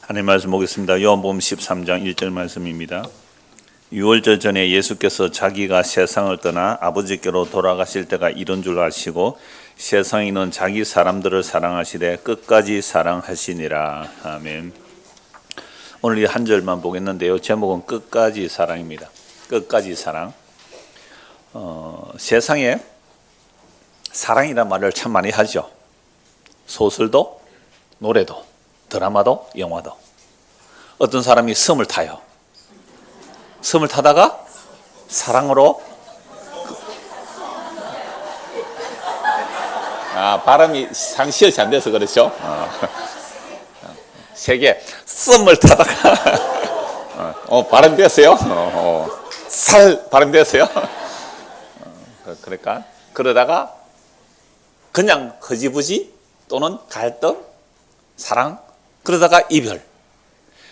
하나님 말씀 보겠습니다. 요한복음 13장 1절 말씀입니다. 유월절 전에 예수께서 자기가 세상을 떠나 아버지께로 돌아가실 때가 이런 줄 아시고 세상에는 자기 사람들을 사랑하시되 끝까지 사랑하시니라. 아멘. 오늘 이 한 절만 보겠는데요. 제목은 끝까지 사랑입니다. 끝까지 사랑. 세상에 사랑이란 말을 참 많이 하죠. 소설도, 노래도, 드라마도, 영화도. 어떤 사람이 섬을 타요. 섬을 타다가 사랑으로 발음이 상시어시 안 돼서 그렇죠. 세계 섬을 타다가 발음됐어요. 살 발음됐어요. 그러니까 그러다가 그냥 흐지부지 또는 갈등, 사랑, 그러다가 이별.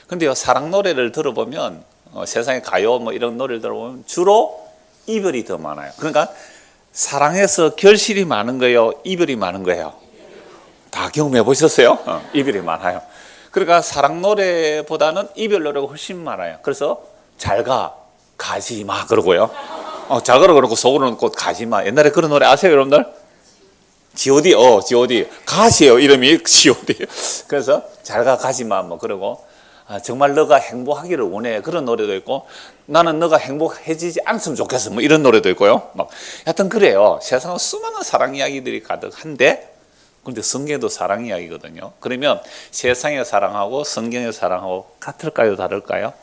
근데요, 사랑 노래를 들어보면 세상의 가요 뭐 이런 노래를 들어보면 주로 이별이 더 많아요. 그러니까 사랑해서 결실이 많은 거예요, 이별이 많은 거예요? 다 경험해 보셨어요? 이별이 많아요. 그러니까 사랑 노래보다는 이별 노래가 훨씬 많아요. 그래서 잘가, 가지마 그러고요. 자가라 그러고 속으로는 꼭 가지마. 옛날에 그런 노래 아세요, 여러분들? G.O.D. G.O.D. 가시예요, 이름이 G.O.D. 그래서 잘가, 가지마 뭐 그러고 정말 너가 행복하기를 원해 그런 노래도 있고 나는 너가 행복해지지 않았으면 좋겠어 뭐 이런 노래도 있고요. 막 하여튼 그래요. 세상은 수많은 사랑 이야기들이 가득한데 그런데 성경에도 사랑 이야기거든요. 그러면 세상의 사랑하고 성경의 사랑하고 같을까요, 다를까요?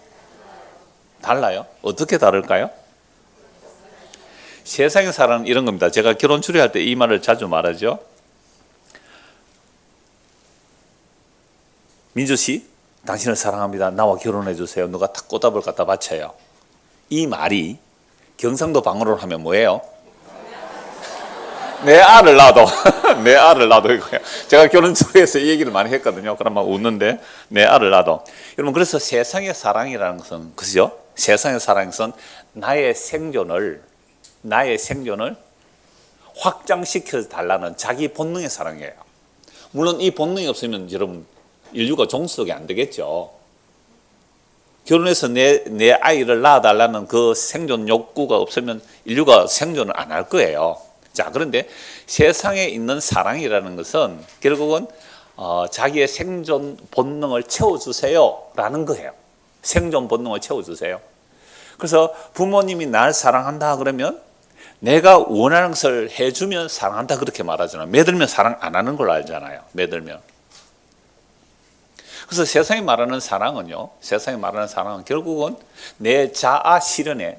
달라요. 어떻게 다를까요? 세상의 사랑은 이런 겁니다. 제가 결혼 추리할 때 이 말을 자주 말하죠. 민주 씨, 당신을 사랑합니다. 나와 결혼해 주세요. 누가 탁 꽃다발 갖다 바쳐요. 이 말이 경상도 방언으로 하면 뭐예요? 내 알을 낳아도 내 알을 낳아도 이거예요. 제가 결혼 초에서 이 얘기를 많이 했거든요. 그럼 막 웃는데 내 알을 낳아도. 여러분, 그래서 세상의 사랑이라는 것은 그죠? 세상의 사랑은 나의 생존을 확장시켜 달라는 자기 본능의 사랑이에요. 물론 이 본능이 없으면 여러분 인류가 종속이 안 되겠죠. 결혼해서 내 아이를 낳아달라는 그 생존 욕구가 없으면 인류가 생존을 안 할 거예요. 자, 그런데 세상에 있는 사랑이라는 것은 결국은 자기의 생존 본능을 채워주세요 라는 거예요. 생존 본능을 채워주세요. 그래서 부모님이 날 사랑한다 그러면 내가 원하는 것을 해주면 사랑한다 그렇게 말하잖아요. 매들면 사랑 안 하는 걸로 알잖아요. 매들면. 그래서 세상이 말하는 사랑은 결국은 내 자아 실현에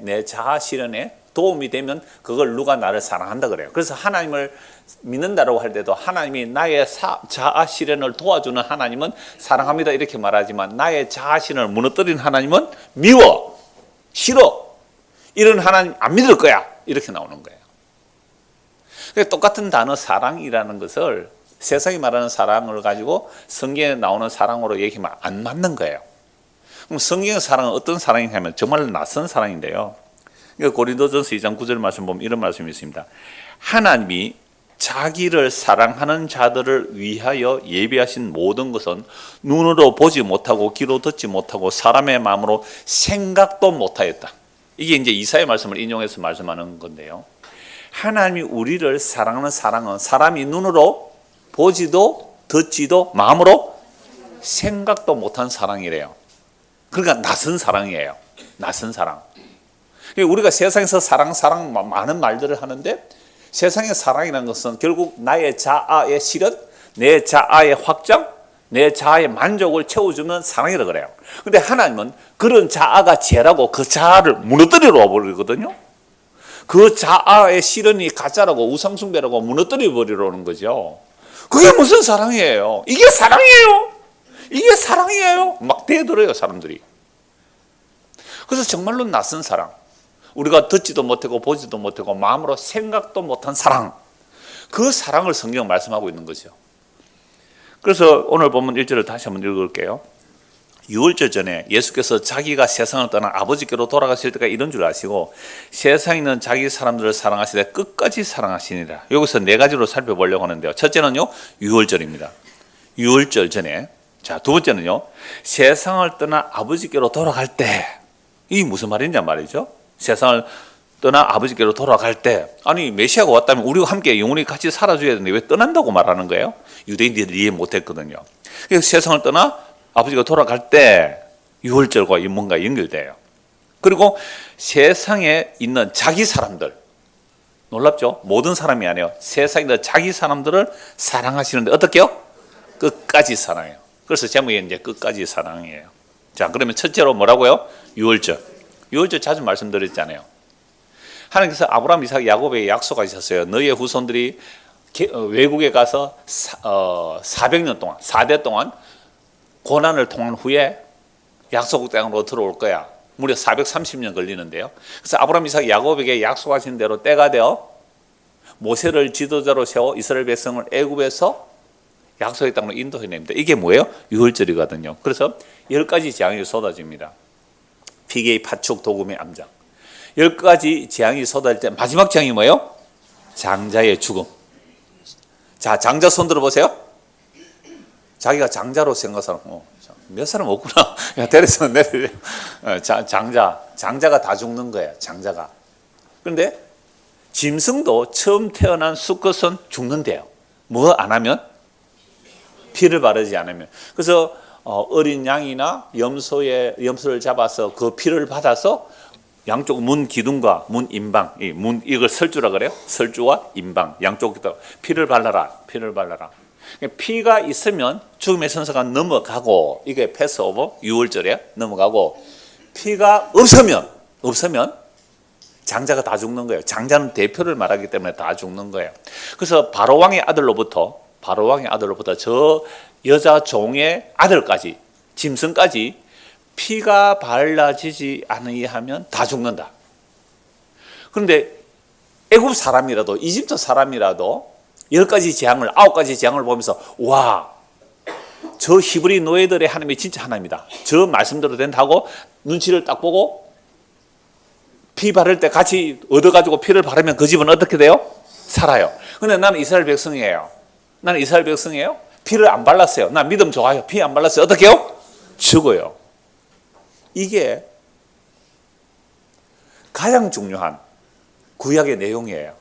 도움이 되면 그걸 누가 나를 사랑한다 그래요. 그래서 하나님을 믿는다고 할 때도 하나님이 나의 자아 실현을 도와주는 하나님은 사랑합니다 이렇게 말하지만 나의 자아 실현을 무너뜨리는 하나님은 미워, 싫어, 이런 하나님 안 믿을 거야 이렇게 나오는 거예요. 똑같은 단어 사랑이라는 것을 세상이 말하는 사랑을 가지고 성경에 나오는 사랑으로 얘기하면 안 맞는 거예요. 그럼 성경의 사랑은 어떤 사랑이냐면 정말 낯선 사랑인데요. 고린도전서 2장 9절 말씀 보면 이런 말씀이 있습니다. 하나님이 자기를 사랑하는 자들을 위하여 예비하신 모든 것은 눈으로 보지 못하고 귀로 듣지 못하고 사람의 마음으로 생각도 못하였다. 이게 이제 이사야 말씀을 인용해서 말씀하는 건데요. 하나님이 우리를 사랑하는 사랑은 사람이 눈으로 보지도 듣지도 마음으로 생각도 못한 사랑이래요. 그러니까 낯선 사랑이에요. 낯선 사랑. 우리가 세상에서 사랑 많은 말들을 하는데 세상의 사랑이라는 것은 결국 나의 자아의 실현, 내 자아의 확장, 내 자아의 만족을 채워주면 사랑이라고 그래요. 근데 하나님은 그런 자아가 죄라고 그 자아를 무너뜨리러 버리거든요. 그 자아의 실현이 가짜라고 우상숭배라고 무너뜨려 버리려는 거죠. 그게 무슨 사랑이에요? 이게 사랑이에요? 이게 사랑이에요? 막 대들어요 사람들이. 그래서 정말로 낯선 사랑, 우리가 듣지도 못하고 보지도 못하고 마음으로 생각도 못한 사랑, 그 사랑을 성경 말씀하고 있는 거죠. 그래서 오늘 본문 1절을 다시 한번 읽을게요. 유월절 전에 예수께서 자기가 세상을 떠나 아버지께로 돌아가실 때가 이런 줄 아시고 세상에 있는 자기 사람들을 사랑하시되 끝까지 사랑하시니라. 여기서 네 가지로 살펴보려고 하는데요. 첫째는요, 유월절입니다. 유월절 전에 자, 두 번째는요. 세상을 떠나 아버지께로 돌아갈 때. 이게 무슨 말이냐 말이죠. 세상을 떠나 아버지께로 돌아갈 때. 아니 메시아가 왔다면 우리와 함께 영원히 같이 살아줘야 되는데 왜 떠난다고 말하는 거예요? 유대인들이 이해 못했거든요. 그래서 세상을 떠나 아버지가 돌아갈 때 유월절과 뭔가 연결돼요. 그리고 세상에 있는 자기 사람들, 놀랍죠? 모든 사람이 아니에요. 세상에 있는 자기 사람들을 사랑하시는데 어떻게요? 끝까지 사랑해요. 그래서 제목이 이제 끝까지 사랑이에요. 자, 그러면 첫째로 뭐라고요? 유월절. 유월절 자주 말씀드렸잖아요. 하나님께서 아브라함, 이삭, 야곱에게 약속하셨어요. 너희의 후손들이 외국에 가서 400년 동안, 4대 동안 고난을 통한 후에 약속 땅으로 들어올 거야. 무려 430년 걸리는데요. 그래서 아브라함, 이삭, 야곱에게 약속하신 대로 때가 되어 모세를 지도자로 세워 이스라엘 백성을 애굽에서 약속의 땅으로 인도해냅니다. 이게 뭐예요? 유월절이거든요. 그래서 10가지 재앙이 쏟아집니다. 피계의 파축, 도금의 암장. 10가지 재앙이 쏟아질 때 마지막 재앙이 뭐예요? 장자의 죽음. 자, 장자 손 들어보세요. 자기가 장자로 생각하는 몇 사람 없구나. 야, 데려서 내려. 장자가 다 죽는 거예요. 장자가. 그런데 짐승도 처음 태어난 수컷은 죽는데요. 뭐 안 하면? 피를 바르지 않으면. 그래서 어린 양이나 염소를 잡아서 그 피를 받아서 양쪽 문 기둥과 문 임방, 이걸 설주라 그래요. 설주와 임방 양쪽에다 피를 발라라. 피를 발라라. 피가 있으면 죽음의 선서가 넘어가고, 이게 패스오버 유월절에 넘어가고, 피가 없으면 장자가 다 죽는 거예요. 장자는 대표를 말하기 때문에 다 죽는 거예요. 그래서 바로왕의 아들로부터 저 여자 종의 아들까지, 짐승까지 피가 발라지지 않으면 다 죽는다. 그런데 애굽 사람이라도, 이집트 사람이라도 10가지 재앙을, 9가지 재앙을 보면서 와, 저 히브리 노예들의 하나님이 진짜 하나님이다. 저 말씀대로 된다고 눈치를 딱 보고 피 바를 때 같이 얻어가지고 피를 바르면 그 집은 어떻게 돼요? 살아요. 근데 나는 이스라엘 백성이에요. 피를 안 발랐어요. 나 믿음 좋아요. 피 안 발랐어요. 어떻게 해요? 죽어요. 이게 가장 중요한 구약의 내용이에요.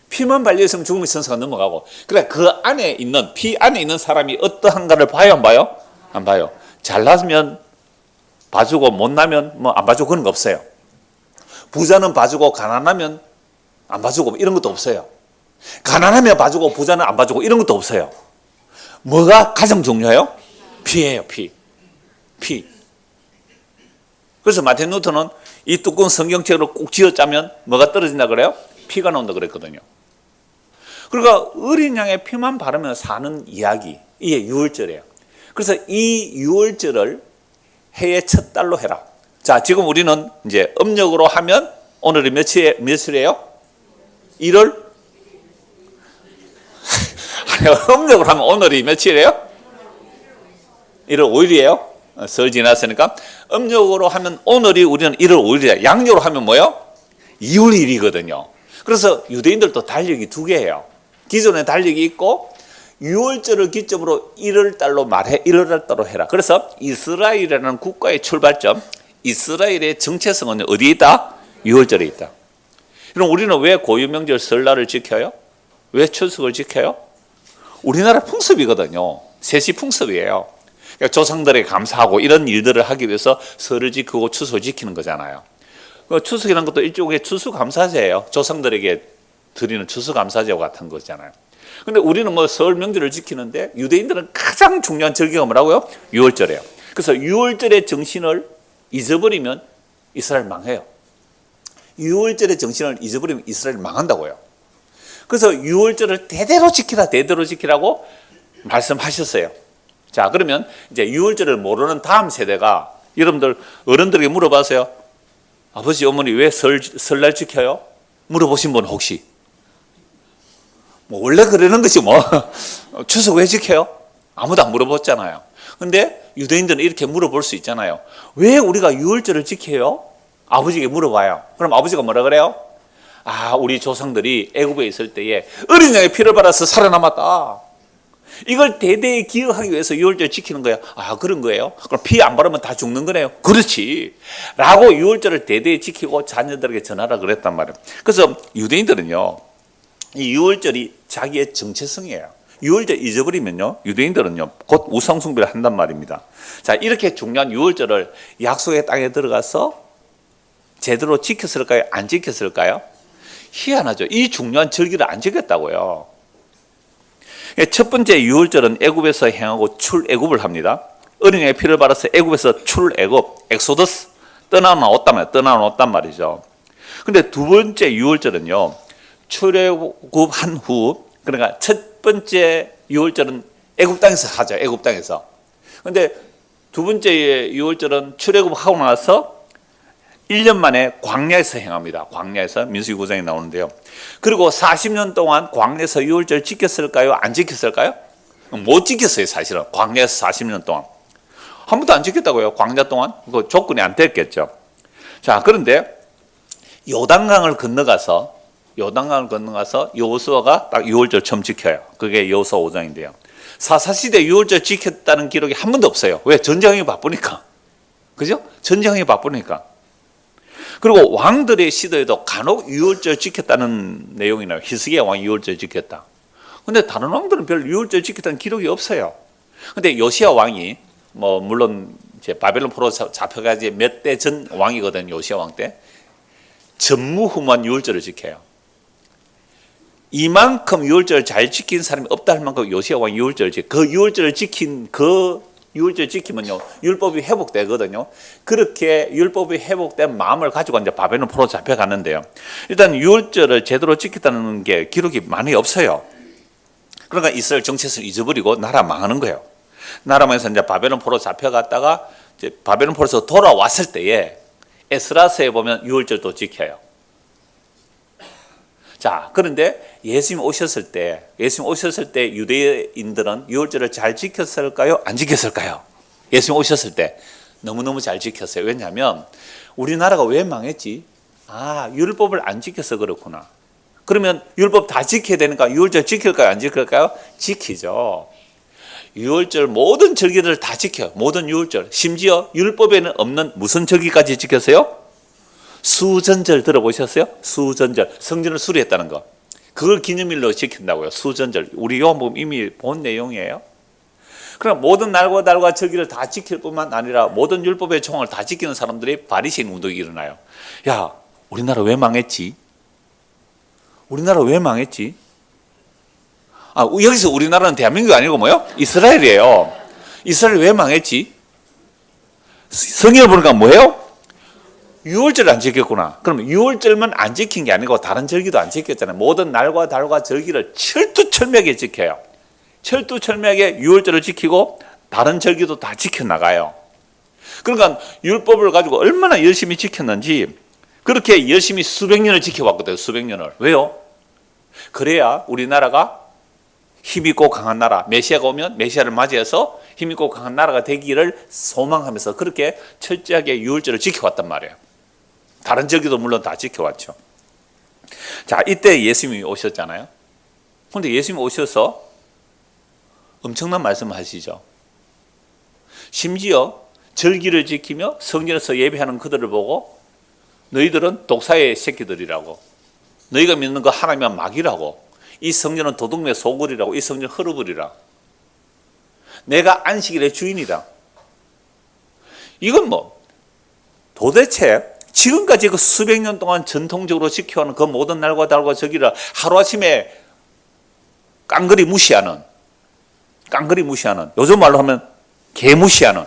피만 발려있으면 죽음의 선서가 넘어가고, 그래 그 안에 있는, 피 안에 있는 사람이 어떠한가를 봐요, 안 봐요? 안 봐요. 잘나면 봐주고 못나면 뭐 안 봐주고 그런 거 없어요. 부자는 봐주고 가난하면 안 봐주고 이런 것도 없어요. 가난하면 봐주고 부자는 안 봐주고 이런 것도 없어요. 뭐가 가장 중요해요? 피예요. 피. 그래서 마틴 루터는 이 두꺼운 성경책으로 꼭 쥐어짜면 뭐가 떨어진다 그래요? 피가 나온다 그랬거든요. 그러니까 어린 양의 피만 바르면 사는 이야기, 이게 유월절이에요. 그래서 이 유월절을 해의 첫 달로 해라. 자, 지금 우리는 이제 음력으로 하면 오늘이 며칠이에요? 1월? 아니, 음력으로 하면 오늘이 며칠이에요? 1월 5일이에요? 설 지났으니까. 음력으로 하면 오늘이 우리는 1월 5일이에요. 양력으로 하면 뭐예요? 2월 1일이거든요. 그래서 유대인들도 달력이 두 개예요. 기존에 달력이 있고 6월절을 기점으로 1월 달로 말해, 1월 달로 해라. 그래서 이스라엘이라는 국가의 출발점, 이스라엘의 정체성은 어디에 있다? 6월절에 있다. 그럼 우리는 왜 고유명절 설날을 지켜요? 왜 추석을 지켜요? 우리나라 풍습이거든요. 셋이 풍습이에요. 그러니까 조상들에게 감사하고 이런 일들을 하기 위해서 설을 지키고 추석을 지키는 거잖아요. 추석이라는 것도 일종의 추수감사제예요. 조상들에게 드리는 추수감사제와 같은 거잖아요. 근데 우리는 뭐 설 명절을 지키는데 유대인들은 가장 중요한 절기가 뭐라고요? 6월절이에요. 그래서 6월절의 정신을 잊어버리면 이스라엘 망해요. 6월절의 정신을 잊어버리면 이스라엘 망한다고요. 그래서 6월절을 대대로 지키라고 말씀하셨어요. 자, 그러면 이제 6월절을 모르는 다음 세대가 여러분들 어른들에게 물어봐서요. 아버지, 어머니 왜 설날 지켜요? 물어보신 분 혹시? 뭐 원래 그러는 거지 뭐. 추석 왜 지켜요? 아무도 안 물어봤잖아요. 근데 유대인들은 이렇게 물어볼 수 있잖아요. 왜 우리가 6월절을 지켜요? 아버지에게 물어봐요. 그럼 아버지가 뭐라 그래요? 아, 우리 조상들이 애굽에 있을 때에 어린 양의 피를 받아서 살아남았다. 이걸 대대에 기억하기 위해서 유월절 지키는 거야. 아, 그런 거예요? 그럼 피 안 바르면 다 죽는 거네요. 그렇지. 라고 유월절을 대대에 지키고 자녀들에게 전하라 그랬단 말이에요. 그래서 유대인들은요, 이 유월절이 자기의 정체성이에요. 유월절 잊어버리면요, 유대인들은요, 곧 우상숭배를 한단 말입니다. 자, 이렇게 중요한 유월절을 약속의 땅에 들어가서 제대로 지켰을까요? 안 지켰을까요? 희한하죠. 이 중요한 절기를 안 지켰다고요. 첫 번째 유월절은 애굽에서 행하고 출애굽을 합니다. 어린이의 피를 발라서 애굽에서 출애굽, 엑소더스, 떠나놓았단 말이죠. 근데 두 번째 유월절은요, 출애굽한 후, 그러니까 첫 번째 유월절은 애굽 땅에서 하죠. 애굽 땅에서. 근데 두 번째 유월절은 출애굽하고 나서 1년 만에 광야에서 행합니다. 광야에서 민수기 9장에 나오는데요. 그리고 40년 동안 광야에서 유월절 지켰을까요? 안 지켰을까요? 못 지켰어요, 사실은. 광야에서 40년 동안. 한 번도 안 지켰다고요, 광야 동안? 그 조건이 안 됐겠죠. 자, 그런데 요단강을 건너가서 여호수아가 딱 유월절 처음 지켜요. 그게 여호수아 5장인데요. 사사시대 유월절 지켰다는 기록이 한 번도 없어요. 왜? 전쟁이 바쁘니까. 그죠? 전쟁이 바쁘니까. 그리고 왕들의 시대에도 간혹 유월절 지켰다는 내용이 나와요. 히스기야 왕이 유월절 지켰다. 근데 다른 왕들은 별 유월절 지켰다는 기록이 없어요. 근데 요시야 왕이 물론 이제 바벨론 포로 잡혀가지 몇 대 전 왕이거든요. 요시야 왕 때. 전무후무한 유월절을 지켜요. 이만큼 유월절을 잘 지킨 사람이 없다 할 만큼 요시야 왕이 유월절을 지켜. 그 유월절을 지키면요, 율법이 회복되거든요. 그렇게 율법이 회복된 마음을 가지고 이제 바벨론 포로 잡혀가는데요. 일단 유월절을 제대로 지켰다는 게 기록이 많이 없어요. 그러니까 이스라엘 정체성을 잊어버리고 나라 망하는 거예요. 나라 망해서 이제 바벨론 포로 잡혀갔다가 이제 바벨론 포로에서 돌아왔을 때에 에스라서에 보면 유월절도 지켜요. 자, 그런데 예수님 오셨을 때 유대인들은 유월절을 잘 지켰을까요? 안 지켰을까요? 예수님 오셨을 때 너무너무 잘 지켰어요. 왜냐하면 우리나라가 왜 망했지? 아, 율법을 안 지켜서 그렇구나. 그러면 율법 다 지켜야 되니까 유월절 지킬까요? 안 지킬까요? 지키죠. 유월절 모든 절기들을 다 지켜요. 모든 유월절. 심지어 율법에는 없는 무슨 절기까지 지켰어요? 수전절 들어보셨어요? 수전절. 성전을 수리했다는 거. 그걸 기념일로 지킨다고요. 수전절. 우리 요한복음 이미 본 내용이에요. 그럼 모든 날과 달과 절기를 다 지킬 뿐만 아니라 모든 율법의 총을 다 지키는 사람들이 바리새인 운동이 일어나요. 야, 우리나라 왜 망했지? 아, 여기서 우리나라는 대한민국이 아니고 뭐요? 이스라엘이에요. 이스라엘 왜 망했지? 성경을 보니까 뭐예요? 유월절 안 지켰구나. 그럼 유월절만 안 지킨 게 아니고 다른 절기도 안 지켰잖아요. 모든 날과 달과 절기를 철두철미하게 지켜요. 철두철미하게 유월절을 지키고 다른 절기도 다 지켜나가요. 그러니까 율법을 가지고 얼마나 열심히 지켰는지 그렇게 열심히 수백 년을 지켜왔거든요. 수백 년을. 왜요? 그래야 우리나라가 힘있고 강한 나라, 메시아가 오면 메시아를 맞이해서 힘있고 강한 나라가 되기를 소망하면서 그렇게 철저하게 유월절을 지켜왔단 말이에요. 다른 절기도 물론 다 지켜왔죠. 자, 이때 예수님이 오셨잖아요. 그런데 예수님이 오셔서 엄청난 말씀을 하시죠. 심지어 절기를 지키며 성전에서 예배하는 그들을 보고 너희들은 독사의 새끼들이라고, 너희가 믿는 거 하나님은 마귀라고, 이 성전은 도둑의 소굴이라고, 이 성전은 헐어버리라. 내가 안식일의 주인이다. 이건 도대체 지금까지 그 수백 년 동안 전통적으로 지켜오는 그 모든 날과 달과 절기를 하루아침에 깡그리 무시하는, 요즘 말로 하면 개무시하는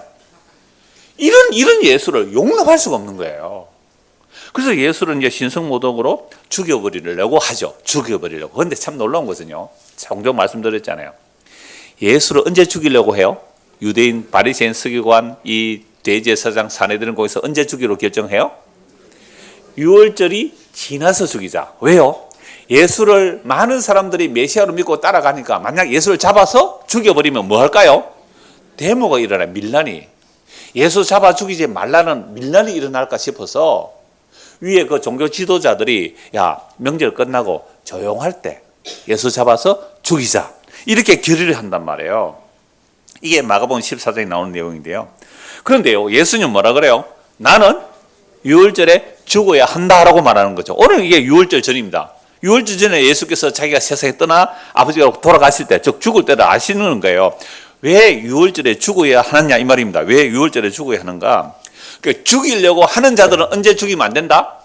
이런 예수를 용납할 수가 없는 거예요. 그래서 예수를 이제 신성모독으로 죽여버리려고 하죠. 그런데 참 놀라운 것은요, 종종 말씀드렸잖아요. 예수를 언제 죽이려고 해요? 유대인 바리새인 서기관 이 대제사장 사내들은 거기서 언제 죽이로 결정해요? 유월절이 지나서 죽이자. 왜요? 예수를 많은 사람들이 메시아로 믿고 따라가니까 만약 예수를 잡아서 죽여버리면 뭐 할까요? 데모가 일어나요. 밀란이. 예수 잡아 죽이지 말라는 밀란이 일어날까 싶어서 위에 그 종교 지도자들이 야, 명절 끝나고 조용할 때 예수 잡아서 죽이자. 이렇게 결의를 한단 말이에요. 이게 마가복음 14장에 나오는 내용인데요. 그런데요, 예수님 뭐라 그래요? 나는 유월절에 죽어야 한다라고 말하는 거죠. 오늘 이게 유월절 전입니다. 유월절 전에 예수께서 자기가 세상에 떠나 아버지가 돌아가실 때, 즉 죽을 때를 아시는 거예요. 왜 유월절에 죽어야 하느냐 이 말입니다. 왜 유월절에 죽어야 하는가? 그러니까 죽이려고 하는 자들은 언제 죽이면 안 된다?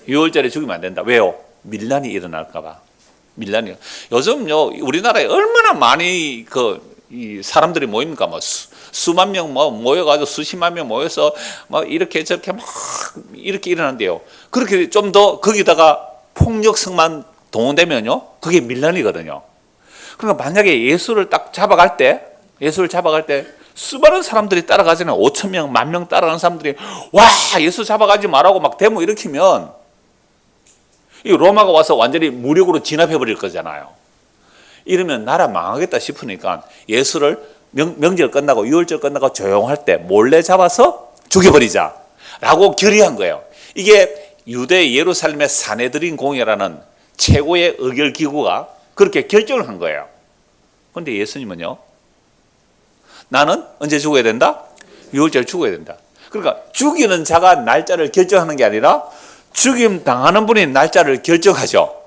유월절에 죽이면 안 된다. 왜요? 밀란이 일어날까 봐. 밀란이. 요즘요, 우리나라에 얼마나 많이 이 사람들이 모입니까? 뭐 수만 명 모여가지고 수십만 명 모여서 막 이렇게 저렇게 막 이렇게 일어난대요. 그렇게 좀 더 거기다가 폭력성만 동원되면요, 그게 밀란이거든요. 그러니까 만약에 예수를 잡아갈 때 수많은 사람들이 따라가잖아요. 5천 명, 10,000명 따라가는 사람들이 와 예수 잡아가지 말라고 막 데모 일으키면 이 로마가 와서 완전히 무력으로 진압해 버릴 거잖아요. 이러면 나라 망하겠다 싶으니까 예수를 명절 끝나고 유월절 끝나고 조용할 때 몰래 잡아서 죽여버리자라고 결의한 거예요. 이게 유대 예루살렘의 사내들인 공회라는 최고의 의결 기구가 그렇게 결정을 한 거예요. 그런데 예수님은요, 나는 언제 죽어야 된다? 유월절 죽어야 된다. 그러니까 죽이는 자가 날짜를 결정하는 게 아니라 죽임 당하는 분이 날짜를 결정하죠.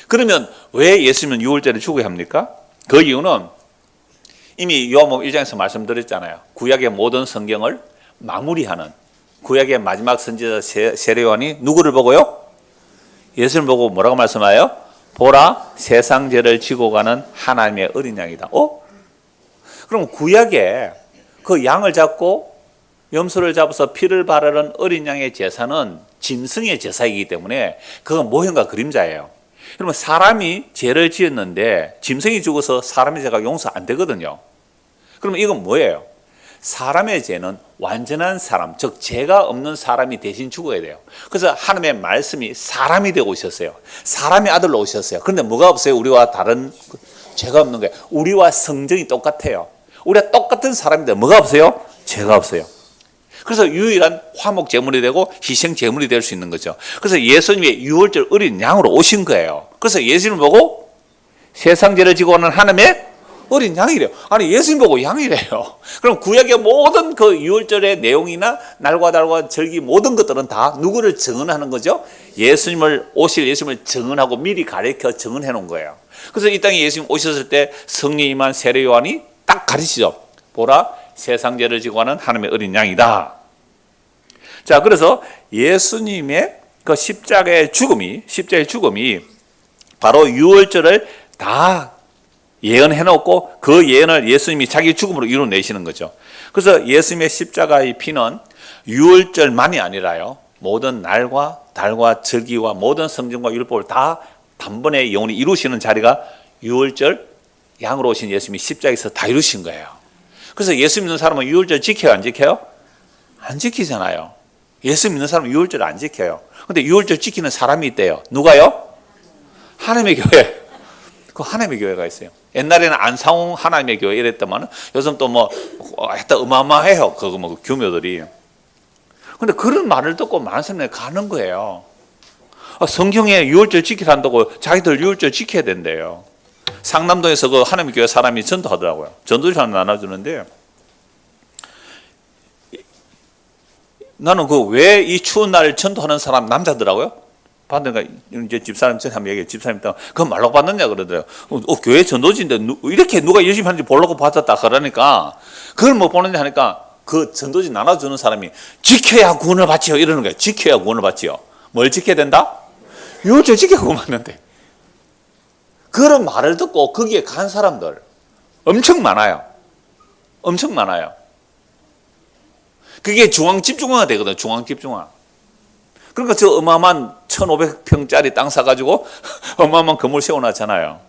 그러면 왜 예수님은 유월절에 죽어야 합니까? 그 이유는 이미 요한복음 1장에서 말씀드렸잖아요. 구약의 모든 성경을 마무리하는 구약의 마지막 선지자 세례요한이 누구를 보고요? 예수를 보고 뭐라고 말씀하여요? 보라, 세상 죄를 지고 가는 하나님의 어린 양이다. 그럼 구약에 그 양을 잡고 염소를 잡아서 피를 바르는 어린 양의 제사는 짐승의 제사이기 때문에 그건 모형과 그림자예요. 그러면 사람이 죄를 지었는데 짐승이 죽어서 사람의 죄가 용서 안 되거든요. 그러면 이건 뭐예요? 사람의 죄는 완전한 사람, 즉 죄가 없는 사람이 대신 죽어야 돼요. 그래서 하나님의 말씀이 사람이 되고 오셨어요. 사람의 아들로 오셨어요. 그런데 뭐가 없어요? 우리와 다른 죄가 없는 거예요. 우리와 성정이 똑같아요. 우리가 똑같은 사람인데 뭐가 없어요? 죄가 없어요. 그래서 유일한 화목 제물이 되고 희생 제물이 될 수 있는 거죠. 그래서 예수님이 유월절 어린 양으로 오신 거예요. 그래서 예수님을 보고 세상 죄를 지고 오는 하나님의 어린 양이래요. 아니 예수님 보고 양이래요. 그럼 구약의 모든 그 유월절의 내용이나 날과 달과 절기 모든 것들은 다 누구를 증언하는 거죠? 오실 예수님을 증언하고 미리 가르쳐 증언해 놓은 거예요. 그래서 이 땅에 예수님 오셨을 때 성령 임한 세례 요한이 딱 가르치죠. 보라, 세상 죄를 지고 가는 하나님의 어린 양이다. 자, 그래서 예수님의 그 십자가의 죽음이 바로 유월절을 다 예언해 놓고 그 예언을 예수님이 자기 죽음으로 이루어내시는 거죠. 그래서 예수님의 십자가의 피는 유월절만이 아니라요, 모든 날과 달과 절기와 모든 성경과 율법을 다 단번에 영원히 이루시는 자리가 유월절 양으로 오신 예수님이 십자가에서 다 이루신 거예요. 그래서 예수 믿는 사람은 유월절 지켜요, 안 지켜요? 안 지키잖아요. 예수 믿는 사람은 유월절 안 지켜요. 근데 유월절 지키는 사람이 있대요. 누가요? 하나님의 교회. 그 하나님의 교회가 있어요. 옛날에는 안상홍 하나님의 교회 이랬더만 요즘 또 하여튼 어마어마해요. 그 교묘들이. 근데 그런 말을 듣고 많은 사람들이 가는 거예요. 성경에 유월절 지키란다고 자기들 유월절 지켜야 된대요. 상남동에서 그 하나님의 교회 사람이 전도하더라고요. 전도를 하나 나눠주는데 나는 왜 이 추운 날 전도하는 사람 남자더라고요. 받으니까 이제 집사람 전에 한번 얘기해. 집사님 또 그건 말로 받느냐 그러더래요. 교회 전도지인데 이렇게 누가 열심히 하는지 보려고 받았다 그러니까 그걸 못 보느냐 하니까 그 전도지 나눠주는 사람이 지켜야 구원을 받지요 이러는 거예요. 지켜야 구원을 받지요. 뭘 지켜야 된다? 유월절 지켜야 구원 받는데. 그런 말을 듣고 거기에 간 사람들 엄청 많아요. 엄청 많아요. 그게 중앙집중화가 되거든요. 중앙집중화. 그러니까 저 어마어마한 1,500평짜리 땅 사가지고 어마어마한 건물 세워놨잖아요.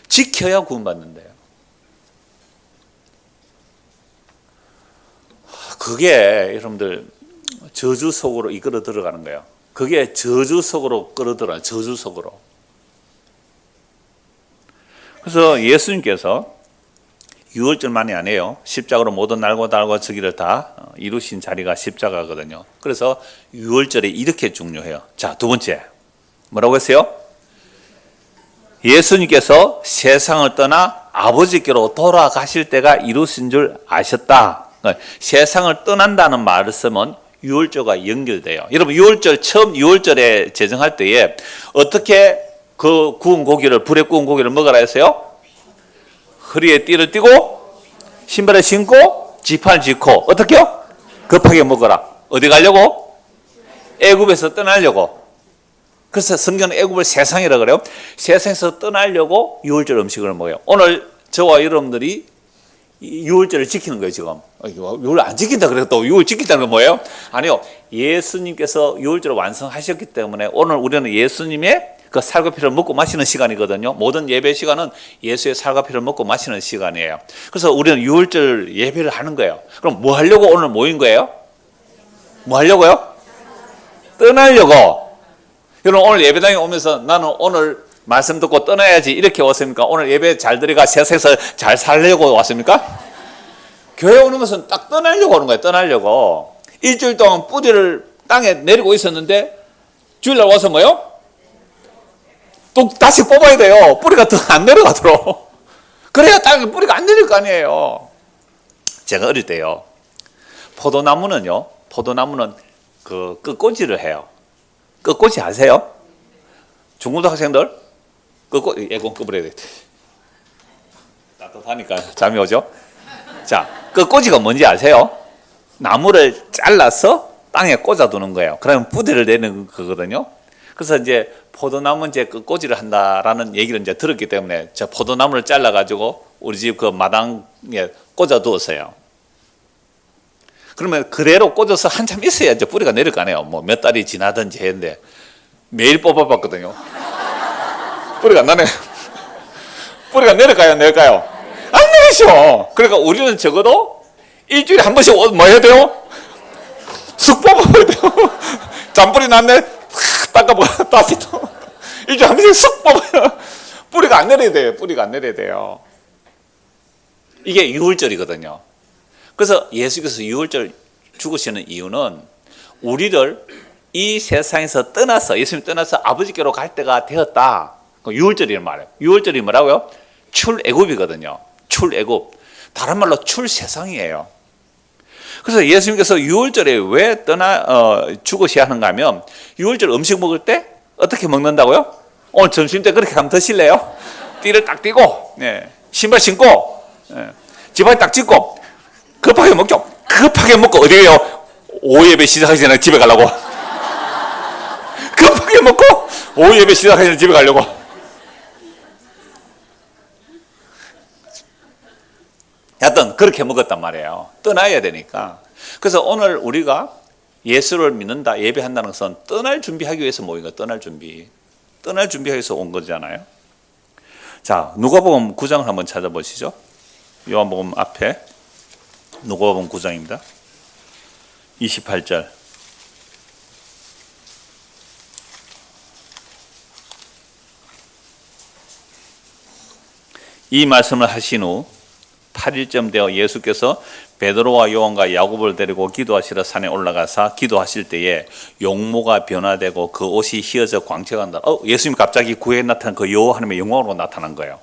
지켜야 구원받는데요. 그게 여러분들 저주 속으로 이끌어 들어가는 거예요. 그게 저주 속으로 끌어들어요. 저주 속으로. 그래서 예수님께서 유월절만이 아니에요. 십자가로 모든 날과 달과 절기를 다 이루신 자리가 십자가거든요. 그래서 유월절이 이렇게 중요해요. 자, 두 번째 뭐라고 했어요? 예수님께서 세상을 떠나 아버지께로 돌아가실 때가 이루어진 줄 아셨다. 세상을 떠난다는 말을 쓰면 유월절과 연결돼요. 여러분 유월절 처음 유월절에 제정할 때에 어떻게 그 구운 고기를 불에 구운 고기를 먹으라 했어요? 허리에 띠를 띠고 신발을 신고 지판을 짚고 어떻게요? 급하게 먹어라. 어디 가려고? 애굽에서 떠나려고. 그래서 성경은 애굽을 세상이라 그래요. 세상에서 떠나려고 유월절 음식을 먹어요. 오늘 저와 여러분들이 유월절을 지키는 거예요. 지금 유월 안 지킨다 그래도 또 유월 지킨다는 건 뭐예요? 아니요, 예수님께서 유월절을 완성하셨기 때문에 오늘 우리는 예수님의 그 살과 피를 먹고 마시는 시간이거든요. 모든 예배 시간은 예수의 살과 피를 먹고 마시는 시간이에요. 그래서 우리는 유월절 예배를 하는 거예요. 그럼 뭐 하려고 오늘 모인 거예요? 뭐 하려고요? 떠나려고. 여러분 오늘 예배당에 오면서 나는 오늘 말씀 듣고 떠나야지 이렇게 왔습니까? 오늘 예배 잘 드리가 세상에서 잘 살려고 왔습니까? 교회 오는 것은 딱 떠나려고 오는 거예요. 떠나려고. 일주일 동안 뿌리를 땅에 내리고 있었는데 주일날 와서 뭐요? 또 다시 뽑아야 돼요. 뿌리가 더 안 내려가도록. 그래야 땅에 뿌리가 안 내릴 거 아니에요. 제가 어릴 때요, 포도나무는 그 끝꽂이를 해요. 끝꽂이 아세요? 중고등학생들? 끝꽂이, 애공 꺼버려야 돼. 따뜻하니까 잠이 오죠? 자, 끝꽂이가 뭔지 아세요? 나무를 잘라서 땅에 꽂아두는 거예요. 그러면 뿌리를 내는 거거든요. 그래서 이제 포도나무 이제 끝꽂이를 한다라는 얘기를 이제 들었기 때문에 저 포도나무를 잘라가지고 우리 집 그 마당에 꽂아두었어요. 그러면 그대로 꽂아서 한참 있어야 이제 뿌리가 내릴 거 아니에요. 뭐 몇 달이 지나든지 했는데 매일 뽑아봤거든요. 뿌리가 안 나네. 뿌리가 내릴까요? 내릴까요? 안 내리죠. 그러니까 우리는 적어도 일주일에 한 번씩 뭐 해야 돼요? 쑥 뽑아야 돼요. 잔뿌리 났네. 닦아보고 다시 또 일주일에 한 번씩 쑥 뽑아요. 뿌리가 안 내려야 돼요. 뿌리가 안 내려야 돼요. 이게 유월절이거든요. 그래서 예수께서 유월절 죽으시는 이유는 우리를 이 세상에서 떠나서, 예수님 떠나서 아버지께로 갈 때가 되었다. 유월절이란 말이에요. 유월절이 뭐라고요? 출애굽이거든요. 출애굽. 다른 말로 출세상이에요. 그래서 예수님께서 유월절에 왜 죽으셔야 하는가 하면, 유월절 음식 먹을 때 어떻게 먹는다고요? 오늘 점심 때 그렇게 하면 드실래요? 띠를 딱 띠고, 신발 신고, 지팡이 딱 짚고, 급하게 먹죠. 급하게 먹고 어디 가요? 오후 예배 시작하기 전에 집에 가려고. 급하게 먹고 오후 예배 시작하기 전에 집에 가려고. 하여튼 그렇게 먹었단 말이에요. 떠나야 되니까. 그래서 오늘 우리가 예수를 믿는다, 예배한다는 것은 떠날 준비하기 위해서 모인 거예요. 떠날 준비. 떠날 준비하기 위해서 온 거잖아요. 자, 누가복음 9장을 한번 찾아보시죠. 요한복음 앞에 누가복음 9장입니다. 28절. 이 말씀을 하신 후 8일쯤 되어 예수께서 베드로와 요한과 야고보를 데리고 기도하시러 산에 올라가사 기도하실 때에 용모가 변화되고 그 옷이 휘어져 광채간다. 예수님 갑자기 구에 나타난 그 여호와 하나님의 영광으로 나타난 거예요.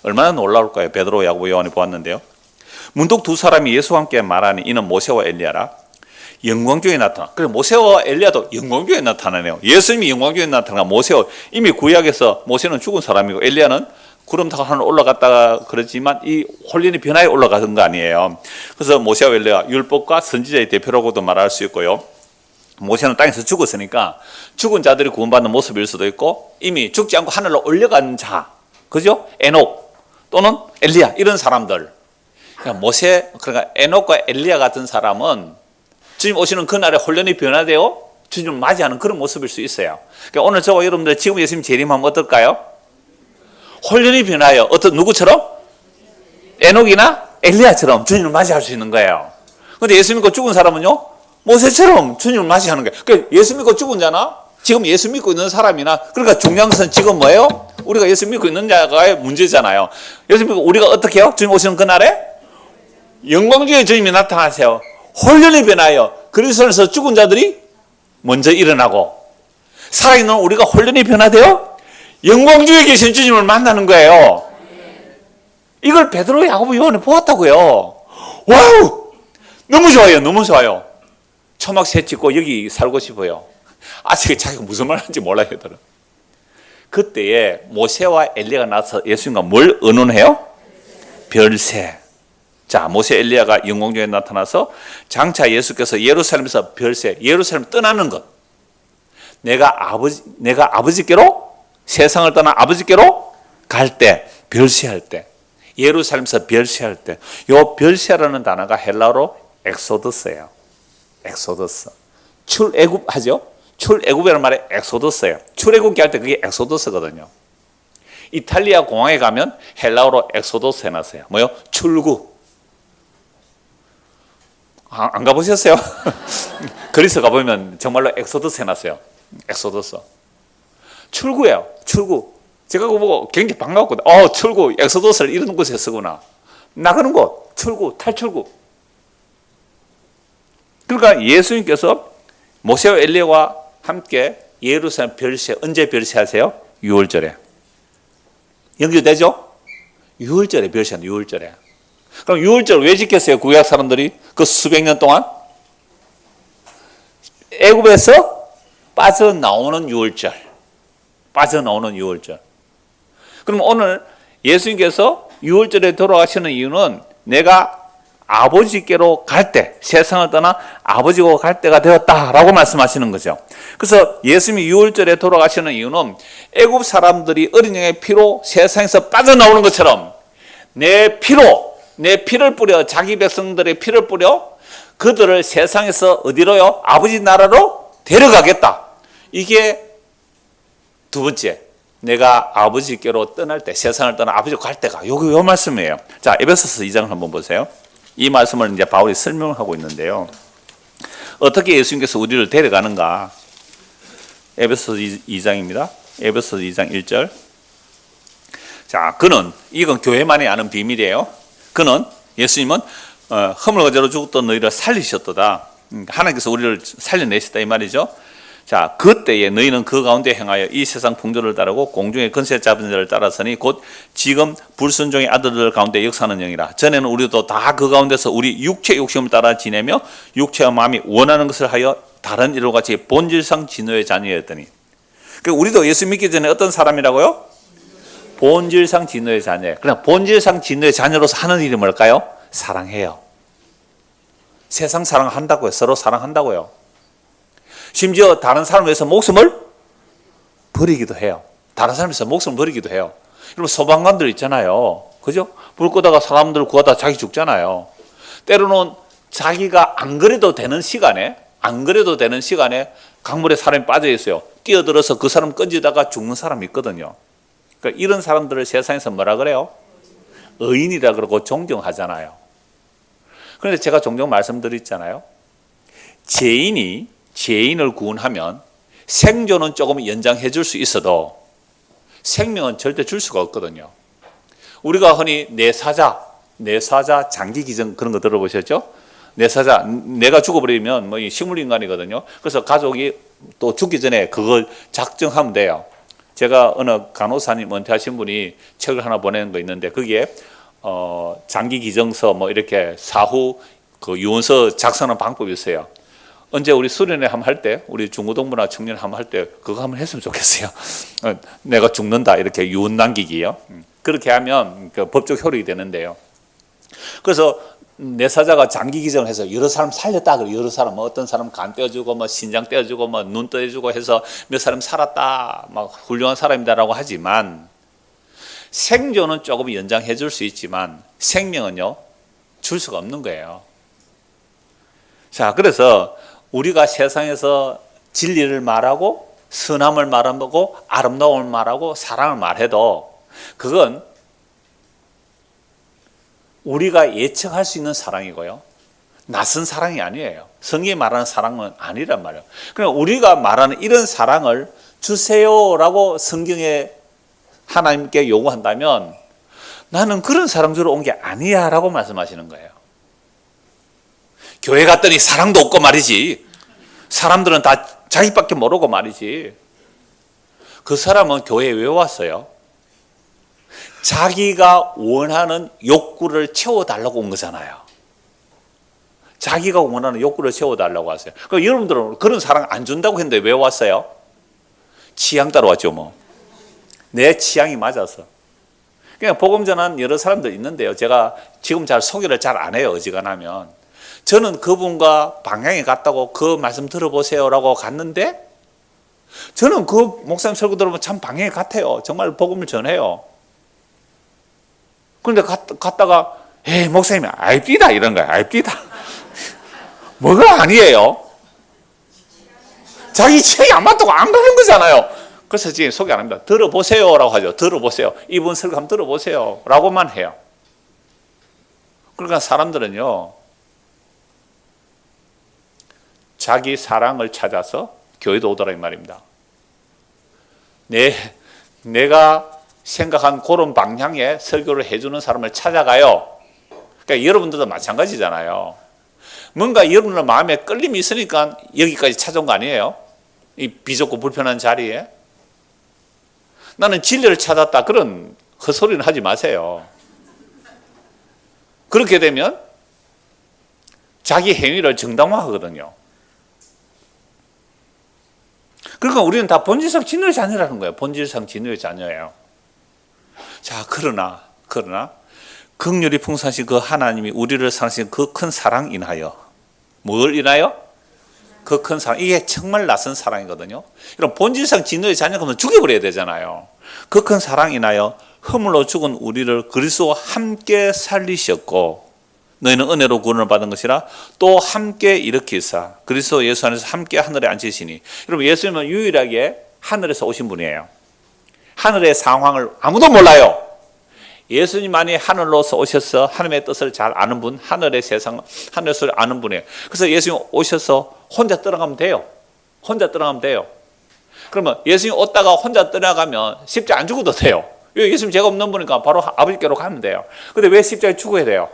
얼마나 놀라울까요? 베드로, 야고보, 요한이 보았는데요. 문득 두 사람이 예수와 함께 말하니 이는 모세와 엘리야라. 영광 중에 나타나. 그래, 모세와 엘리야도 영광 중에 나타나네요. 예수님이 영광 중에 나타나. 모세와 이미 구약에서 모세는 죽은 사람이고 엘리야는 구름 타고 하늘 올라갔다가 그러지만 이 혼련의 변화에 올라가는 거 아니에요. 그래서 모세와 엘리야, 율법과 선지자의 대표라고도 말할 수 있고요. 모세는 땅에서 죽었으니까 죽은 자들이 구원받는 모습일 수도 있고, 이미 죽지 않고 하늘로 올려간 자, 그죠? 에녹 또는 엘리야, 이런 사람들. 그러니까 모세, 그러니까 에녹과 엘리야 같은 사람은 주님 오시는 그날에 혼련이 변화되어 주님을 맞이하는 그런 모습일 수 있어요. 그러니까 오늘 저와 여러분들 지금 예수님 재림하면 어떨까요? 혼련이 변하여 누구처럼? 에녹이나 엘리야처럼 주님을 맞이할 수 있는 거예요. 그런데 예수 믿고 죽은 사람은요, 모세처럼 주님을 맞이하는 거예요. 그러니까 예수 믿고 죽은 자나 지금 예수 믿고 있는 사람이나, 그러니까 중요한 것은 지금 뭐예요? 우리가 예수 믿고 있는 자가의 문제잖아요. 예수 믿고 우리가 어떻게 해요? 주님 오시는 그날에 영광 중에 주님이 나타나세요. 혼련이 변하여 그리스도에서 죽은 자들이 먼저 일어나고, 살아있는 우리가 혼련이 변화되어 영광 중에 계신 주님을 만나는 거예요. 이걸 베드로, 야고보, 요한이 보았다고요. 와우! 너무 좋아요. 너무 좋아요. 초막 새 짓고 여기 살고 싶어요. 아직 자기가 무슨 말 하는지 몰라요. 얘들은. 그때에 모세와 엘리야가 나서 예수님과 뭘 의논해요? 별세. 자, 모세 엘리야가 영광 중에 나타나서 장차 예수께서 예루살렘에서 별세, 예루살렘 떠나는 것. 내가 아버지께로, 세상을 떠나 아버지께로 갈 때, 별세할 때, 예루살렘에서 별세할 때, 요 별세라는 단어가 헬라어로 엑소더스예요. 엑소더스. 출애굽 하죠? 출애굽이라는 말에 엑소더스예요. 출애굽기 할 때 그게 엑소더스거든요. 이탈리아 공항에 가면 헬라어로 엑소더스 해놨어요. 뭐요? 출구. 안 가보셨어요? 그리스 가보면 정말로 엑소더스 해놨어요. 엑소더스. 출구예요. 출구. 제가 그거 보고 굉장히 반가웠거든요. 출구. 엑소더스를 이런 곳에 쓰구나. 나가는 곳. 출구. 탈출구. 그러니까 예수님께서 모세와 엘리야와 함께 예루살렘 별세, 언제 별세하세요? 6월절에. 연결되죠? 6월절에 별세하는 6월절에. 그럼 6월절 왜 지켰어요? 구약 사람들이 그 수백 년 동안? 애굽에서 빠져나오는 6월절. 빠져나오는 6월절. 그럼 오늘 예수님께서 6월절에 돌아가시는 이유는 내가 아버지께로 갈 때, 세상을 떠나 아버지고 갈 때가 되었다라고 말씀하시는 거죠. 그래서 예수님이 6월절에 돌아가시는 이유는 애굽 사람들이 어린 양의 피로 세상에서 빠져나오는 것처럼 내 피를 뿌려, 자기 백성들의 피를 뿌려 그들을 세상에서 어디로요? 아버지 나라로 데려가겠다. 이게 두 번째, 내가 아버지께로 떠날 때, 세상을 떠나 아버지로 갈 때가 요 말씀이에요. 자, 에베소서 2장을 한번 보세요. 이 말씀을 이제 바울이 설명하고 있는데요. 어떻게 예수님께서 우리를 데려가는가? 에베소서 2장입니다. 에베소서 2장 1절. 자, 이건 교회만이 아는 비밀이에요. 예수님은 허물과제로 죽었던 너희를 살리셨도다. 하나님께서 우리를 살려내셨다 이 말이죠. 자, 그때에 너희는 그 가운데 행하여 이 세상 풍조를 따르고 공중의 권세 잡은 자를 따라서니 곧 지금 불순종의 아들들 가운데 역사하는 영이라. 전에는 우리도 다 그 가운데서 우리 육체 욕심을 따라 지내며 육체와 마음이 원하는 것을 하여 다른 이와 같이 본질상 진노의 자녀였더니. 그러니까 우리도 예수 믿기 전에 어떤 사람이라고요? 본질상 진노의 자녀. 그냥 본질상 진노의 자녀로서 하는 일이 뭘까요? 사랑해요. 세상 사랑한다고요. 서로 사랑한다고요. 심지어 다른 사람을 위해서 목숨을 버리기도 해요. 다른 사람을 위해서 목숨을 버리기도 해요. 여러분 소방관들 있잖아요. 그죠? 불 끄다가 사람들 구하다 자기 죽잖아요. 때로는 자기가 안 그래도 되는 시간에 강물에 사람이 빠져 있어요. 뛰어들어서 그 사람 건지다가 죽는 사람이 있거든요. 그러니까 이런 사람들을 세상에서 뭐라 그래요? 의인이라 그러고 존경하잖아요. 그런데 제가 종종 말씀드렸잖아요. 죄인을 구원하면 생존은 조금 연장해 줄 수 있어도 생명은 절대 줄 수가 없거든요. 우리가 흔히 내사자 장기 기증 그런 거 들어보셨죠? 내사자, 내가 죽어버리면 뭐 식물인간이거든요. 그래서 가족이 또 죽기 전에 그걸 작정하면 돼요. 제가 어느 간호사님 은퇴하신 분이 책을 하나 보내는 거 있는데 거기에 장기 기증서 뭐 이렇게 사후 그 유언서 작성하는 방법이 있어요. 언제 우리 수련회 한번 할 때, 우리 중고등부나 청년 한번 할 때 그거 한번 했으면 좋겠어요. 내가 죽는다 이렇게 유언 남기기요. 그렇게 하면 그 법적 효력이 되는데요. 그래서 내 사자가 장기 기증을 해서 여러 사람 살렸다 그래. 여러 사람, 뭐 어떤 사람 간 떼어주고, 뭐 신장 떼어주고, 뭐 눈 떼어주고 해서 몇 사람 살았다, 막 훌륭한 사람이다라고 하지만 생존은 조금 연장해 줄 수 있지만 생명은요 줄 수가 없는 거예요. 자, 그래서 우리가 세상에서 진리를 말하고 선함을 말하고 아름다움을 말하고 사랑을 말해도 그건 우리가 예측할 수 있는 사랑이고요. 낯선 사랑이 아니에요. 성경이 말하는 사랑은 아니란 말이에요. 그럼 우리가 말하는 이런 사랑을 주세요라고 성경에 하나님께 요구한다면 나는 그런 사랑 주러 온 게 아니야 라고 말씀하시는 거예요. 교회 갔더니 사랑도 없고 말이지. 사람들은 다 자기밖에 모르고 말이지. 그 사람은 교회에 왜 왔어요? 자기가 원하는 욕구를 채워달라고 온 거잖아요. 자기가 원하는 욕구를 채워달라고 왔어요. 그럼 여러분들은 그런 사랑 안 준다고 했는데 왜 왔어요? 취향 따라 왔죠 뭐. 내 취향이 맞아서. 그냥 복음 전한 여러 사람들 있는데요. 제가 지금 잘 소개를 잘 안 해요. 어지간하면. 저는 그분과 방향이 같다고 그 말씀 들어보세요라고 갔는데 저는 그 목사님 설교 들으면 참 방향이 같아요. 정말 복음을 전해요. 그런데 갔다가 에이 목사님이 알삐다 이런 거야. 알삐다. 뭐가 아니에요? 자기 취향이 안 맞다고 안 가는 거잖아요. 그래서 지금 소개 안 합니다. 들어보세요라고 하죠. 들어보세요. 이분 설교 한번 들어보세요 라고만 해요. 그러니까 사람들은요, 자기 사랑을 찾아서 교회도 오더라 이 말입니다. 내가 생각한 그런 방향의 설교를 해주는 사람을 찾아가요. 그러니까 여러분들도 마찬가지잖아요. 뭔가 여러분들 마음에 끌림이 있으니까 여기까지 찾아온 거 아니에요? 이 비좁고 불편한 자리에. 나는 진리를 찾았다 그런 헛소리는 하지 마세요. 그렇게 되면 자기 행위를 정당화하거든요. 그러니까 우리는 다 본질상 진노의 자녀라는 거예요. 본질상 진노의 자녀예요. 자, 그러나 긍휼이 풍성하신 그 하나님이 우리를 사랑하신 그 큰 사랑 인하여, 뭘 인하여? 그 큰 사랑. 이게 정말 낯선 사랑이거든요. 이런 본질상 진노의 자녀가 그러면 죽여버려야 되잖아요. 그 큰 사랑 인하여 허물로 죽은 우리를 그리스도와 함께 살리셨고, 너희는 은혜로 구원을 받은 것이라 또 함께 일으키사 그리스도 예수 안에서 함께 하늘에 앉히시니. 여러분, 예수님은 유일하게 하늘에서 오신 분이에요. 하늘의 상황을 아무도 몰라요. 예수님만이 하늘로서 오셔서 하나님의 뜻을 잘 아는 분, 하늘의 세상, 하늘의 소리를 아는 분이에요. 그래서 예수님 오셔서 혼자 떠나가면 돼요. 혼자 떠나가면 돼요. 그러면 예수님 오다가 혼자 떠나가면 십자가 안 죽어도 돼요. 예수님 죄가 없는 분이니까 바로 아버지께로 가면 돼요. 근데 왜 십자가에 죽어야 돼요?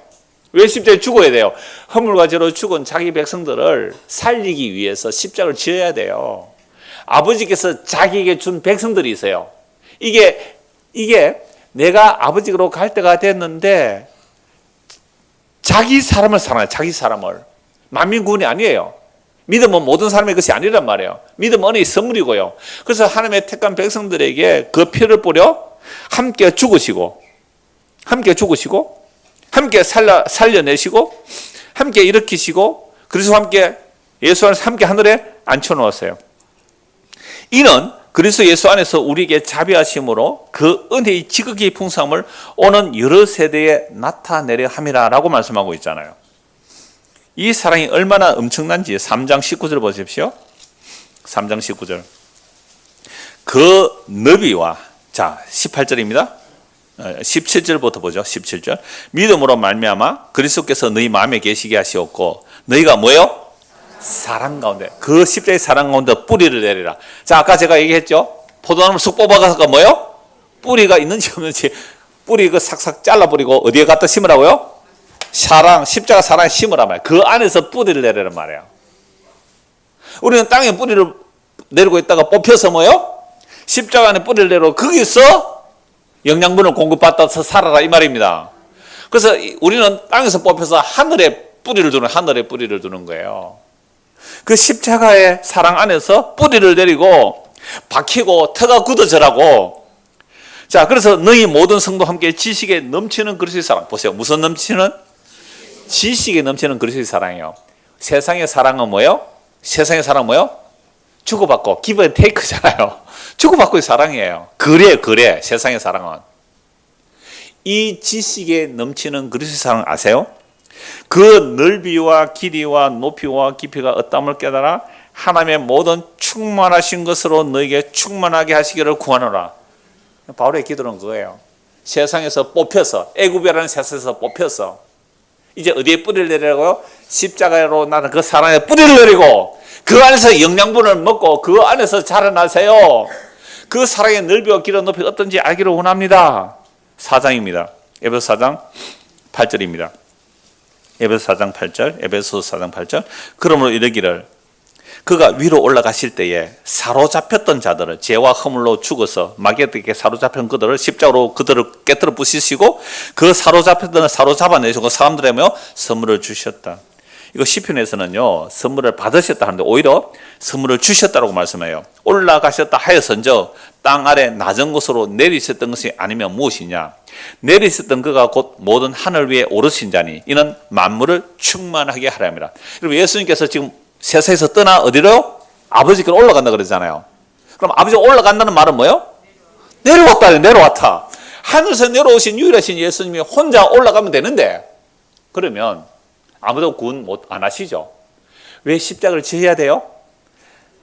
왜 십자가에 죽어야 돼요? 허물과 죄로 죽은 자기 백성들을 살리기 위해서 십자가를 지어야 돼요. 아버지께서 자기에게 준 백성들이 있어요. 이게 내가 아버지로 갈 때가 됐는데 자기 사람을 사랑해요. 자기 사람을. 만민구원이 아니에요. 믿음은 모든 사람의 것이 아니란 말이에요. 믿음은 은혜의 선물이고요. 그래서 하나님의 택한 백성들에게 그 피를 뿌려 함께 죽으시고 함께 살려내시고 함께 일으키시고 그래서 함께 예수 안에서 함께 하늘에 앉혀놓았어요. 이는 그리스도 예수 안에서 우리에게 자비하심으로 그 은혜의 지극히 풍성함을 오는 여러 세대에 나타내려 함이라라고 말씀하고 있잖아요. 이 사랑이 얼마나 엄청난지 3장 19절 보십시오. 3장 19절. 그 너비와, 자 18절입니다. 17절부터 보죠. 17절. 믿음으로 말미암아 그리스도께서 너희 마음에 계시게 하시었고 너희가 뭐예요? 사랑 가운데, 그 십자가의 사랑 가운데 뿌리를 내리라. 자, 아까 제가 얘기했죠. 포도나무 쑥 뽑아가서 뭐예요? 뿌리가 있는지 없는지 뿌리 그 삭삭 잘라버리고 어디에 갖다 심으라고요? 사랑, 십자가 사랑에 심으란 말이에요. 그 안에서 뿌리를 내리란 말이에요. 우리는 땅에 뿌리를 내리고 있다가 뽑혀서 뭐예요? 십자가 안에 뿌리를 내리고 거기서 영양분을 공급받아서 살아라 이 말입니다. 그래서 우리는 땅에서 뽑혀서 하늘에 뿌리를 두는 거예요. 그 십자가의 사랑 안에서 뿌리를 내리고 박히고 터가 굳어져라고. 자, 그래서 너희 모든 성도 함께 지식에 넘치는 그리스도의 사랑. 보세요. 무슨 넘치는? 지식에 넘치는 그리스도의 사랑이에요. 세상의 사랑은 뭐예요? 세상의 사랑은 뭐예요? 주고받고 give and take잖아요. 주고받고의 사랑이에요. 그래. 세상의 사랑은. 이 지식에 넘치는 그리스도의 사랑 아세요? 그 넓이와 길이와 높이와 깊이가 어떠함을 깨달아 하나님의 모든 충만하신 것으로 너에게 충만하게 하시기를 구하노라. 바울의 기도는 그거예요. 세상에서 뽑혀서, 애굽이라는 세상에서 뽑혀서 이제 어디에 뿌리를 내리라고요? 십자가로 나는 그 사랑에 뿌리를 내리고 그 안에서 영양분을 먹고 그 안에서 자라나세요. 그 사랑의 넓이와 길이와 높이가 어떤지 알기를 원합니다. 4장입니다. 에베소 4장 8절입니다. 에베소 4장 8절, 에베소 4장 8절. 그러므로 이르기를 그가 위로 올라가실 때에 사로잡혔던 자들을 죄와 허물로 죽어서 마귀에게 사로잡힌 그들을 십자가로 그들을 깨뜨려 부시시고 그 사로잡혔던 사로잡아내시고 사람들에게 선물을 주셨다. 이거 시편에서는요 선물을 받으셨다 하는데 오히려 선물을 주셨다고 말씀해요. 올라가셨다 하여선저 땅 아래 낮은 곳으로 내리셨던 것이 아니면 무엇이냐. 내리셨던 그가 곧 모든 하늘 위에 오르신 자니 이는 만물을 충만하게 하려 합니다. 그럼 예수님께서 지금 세상에서 떠나 어디로? 아버지께로 올라간다 그러잖아요. 그럼 아버지가 올라간다는 말은 뭐예요? 내려왔다. 내려왔다. 하늘에서 내려오신 유일하신 예수님이 혼자 올라가면 되는데 그러면 아무도 구원 안 하시죠. 왜 십자가를 지어야 돼요?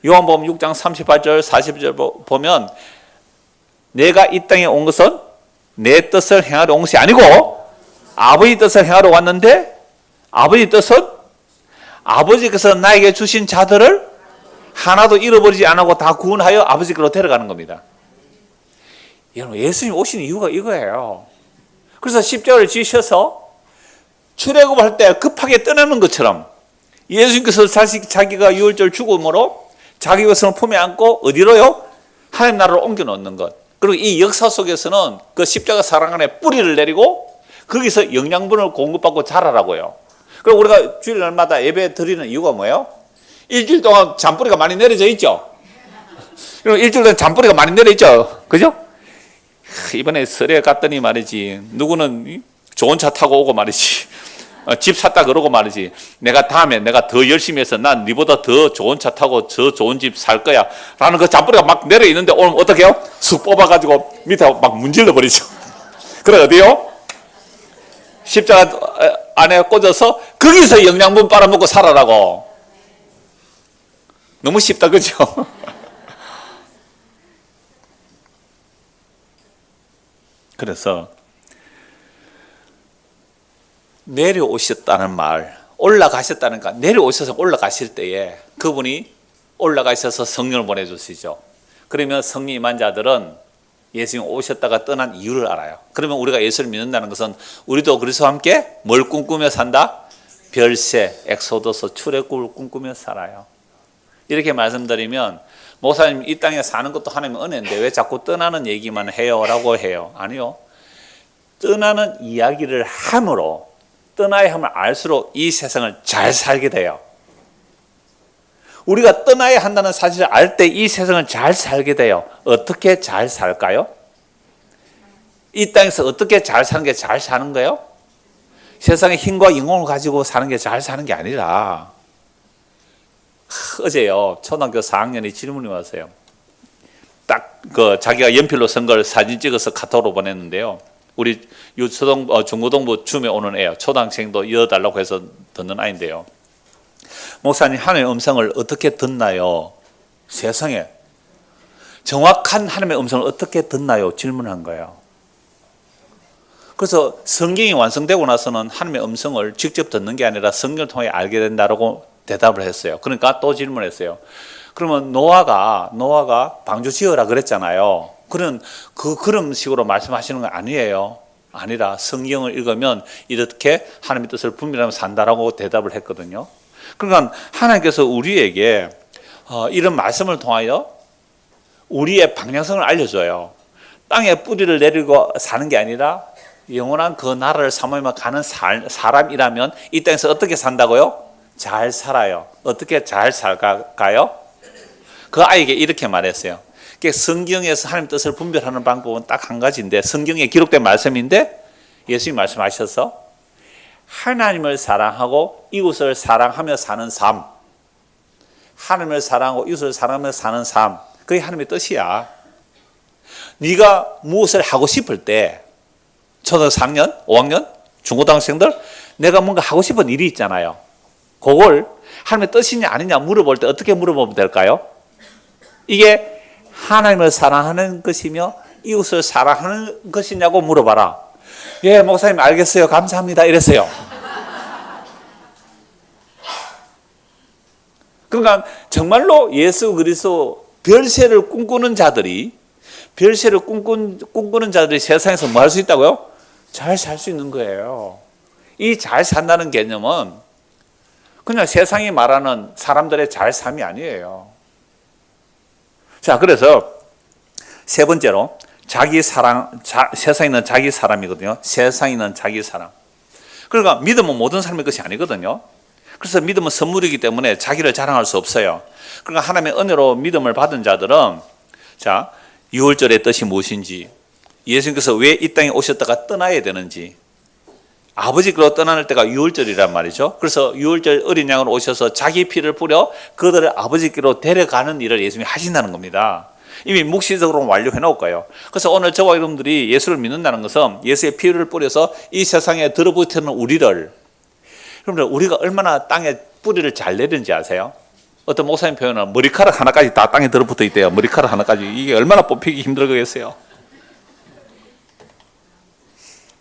요한복음 6장 38절 40절 보면 내가 이 땅에 온 것은 내 뜻을 행하러 온 것이 아니고 아버지 뜻을 행하러 왔는데 아버지 뜻은 아버지께서 나에게 주신 자들을 하나도 잃어버리지 않고 다 구원하여 아버지께로 데려가는 겁니다. 여러분 예수님 오신 이유가 이거예요. 그래서 십자가를 지셔서 출애굽할 때 급하게 떠나는 것처럼 예수님께서 자기가 유월절 죽음으로 자기 것을 품에 안고 어디로요? 하나님 나라로 옮겨 놓는 것. 그리고 이 역사 속에서는 그 십자가 사랑 안에 뿌리를 내리고 거기서 영양분을 공급받고 자라라고요. 그리고 우리가 주일날마다 예배 드리는 이유가 뭐예요? 일주일 동안 잔뿌리가 많이 내려져 있죠. 일주일 동안 잔뿌리가 많이 내려 있죠. 그죠? 이번에 설에 갔더니 말이지 누구는 좋은 차 타고 오고 말이지 집 샀다 그러고 말이지 내가 다음에 내가 더 열심히 해서 난 니보다 더 좋은 차 타고 저 좋은 집 살 거야 라는 그 잔뿌리가 막 내려 있는데 오늘 어떻게 해요? 쑥 뽑아가지고 밑에 막 문질러 버리죠. 그래 어디요? 십자가 안에 꽂아서 거기서 영양분 빨아먹고 살아라고. 너무 쉽다 그죠? 그래서 내려오셨다는 말, 올라가셨다는가, 내려오셔서 올라가실 때에 그분이 올라가셔서 성령을 보내주시죠. 그러면 성령 임한 자들은 예수님 오셨다가 떠난 이유를 알아요. 그러면 우리가 예수를 믿는다는 것은 우리도 그리스도와 함께 뭘 꿈꾸며 산다? 별세, 엑소더스, 출애굽을 꿈꾸며 살아요. 이렇게 말씀드리면 목사님 이 땅에 사는 것도 하나님의 은혜인데 왜 자꾸 떠나는 얘기만 해요? 라고 해요. 아니요. 떠나는 이야기를 함으로 떠나야 함을 알수록 이 세상을 잘 살게 돼요. 우리가 떠나야 한다는 사실을 알 때 이 세상을 잘 살게 돼요. 어떻게 잘 살까요? 이 땅에서 어떻게 잘 사는 게 잘 사는 거예요? 세상의 힘과 영혼을 가지고 사는 게 잘 사는 게 아니라 어제요 초등학교 4학년이 질문이 왔어요. 딱 자기가 연필로 쓴 걸 사진 찍어서 카톡으로 보냈는데요. 우리 중고등부 줌에 오는 애요. 초등학생도 이어달라고 해서 듣는 아이인데요. 목사님 하나님의 음성을 어떻게 듣나요? 세상에 정확한 하나님의 음성을 어떻게 듣나요? 질문한 거예요. 그래서 성경이 완성되고 나서는 하나님의 음성을 직접 듣는 게 아니라 성경을 통해 알게 된다고 대답을 했어요. 그러니까 또 질문했어요. 그러면 노아가 방주 지어라 그랬잖아요. 그런 식으로 말씀하시는 건 아니에요. 아니라 성경을 읽으면 이렇게 하나님의 뜻을 분별하며 산다라고 대답을 했거든요. 그러니까 하나님께서 우리에게 이런 말씀을 통하여 우리의 방향성을 알려줘요. 땅에 뿌리를 내리고 사는 게 아니라 영원한 그 나라를 사모하며 가는 사람이라면 이 땅에서 어떻게 산다고요? 잘 살아요. 어떻게 잘 살까요? 그 아이에게 이렇게 말했어요. 성경에서 하나님 뜻을 분별하는 방법은 딱 한 가지인데 성경에 기록된 말씀인데 예수님이 말씀하셔서 하나님을 사랑하고 이웃을 사랑하며 사는 삶, 하나님을 사랑하고 이웃을 사랑하며 사는 삶, 그게 하나님의 뜻이야. 네가 무엇을 하고 싶을 때 초등학교 4학년, 5학년, 중고등학생들 내가 뭔가 하고 싶은 일이 있잖아요. 그걸 하나님의 뜻이냐 아니냐 물어볼 때 어떻게 물어보면 될까요? 이게 하나님을 사랑하는 것이며 이웃을 사랑하는 것이냐고 물어봐라. 예, 목사님 알겠어요. 감사합니다. 이랬어요. 그러니까 정말로 예수 그리스도 별세를 꿈꾸는 자들이 세상에서 뭐 할 수 있다고요? 잘 살 수 있는 거예요. 이 잘 산다는 개념은 그냥 세상이 말하는 사람들의 잘 삶이 아니에요. 자, 그래서 세 번째로 자기 사랑, 세상에는 자기 사람이거든요. 세상에는 자기 사랑. 그러니까 믿음은 모든 사람의 것이 아니거든요. 그래서 믿음은 선물이기 때문에 자기를 자랑할 수 없어요. 그러니까 하나님의 은혜로 믿음을 받은 자들은 자, 6월절의 뜻이 무엇인지, 예수님께서 왜 이 땅에 오셨다가 떠나야 되는지, 아버지께로 떠나는 때가 6월절이란 말이죠. 그래서 6월절 어린 양으로 오셔서 자기 피를 뿌려 그들을 아버지께로 데려가는 일을 예수님이 하신다는 겁니다. 이미 묵시적으로 완료해 놓을 거예요. 그래서 오늘 저와 여러분들이 예수를 믿는다는 것은 예수의 피를 뿌려서 이 세상에 들어붙는 우리를, 여러분들 우리가 얼마나 땅에 뿌리를 잘 내리는지 아세요? 어떤 목사님 표현은 머리카락 하나까지 다 땅에 들어붙어 있대요. 머리카락 하나까지. 이게 얼마나 뽑히기 힘들겠어요.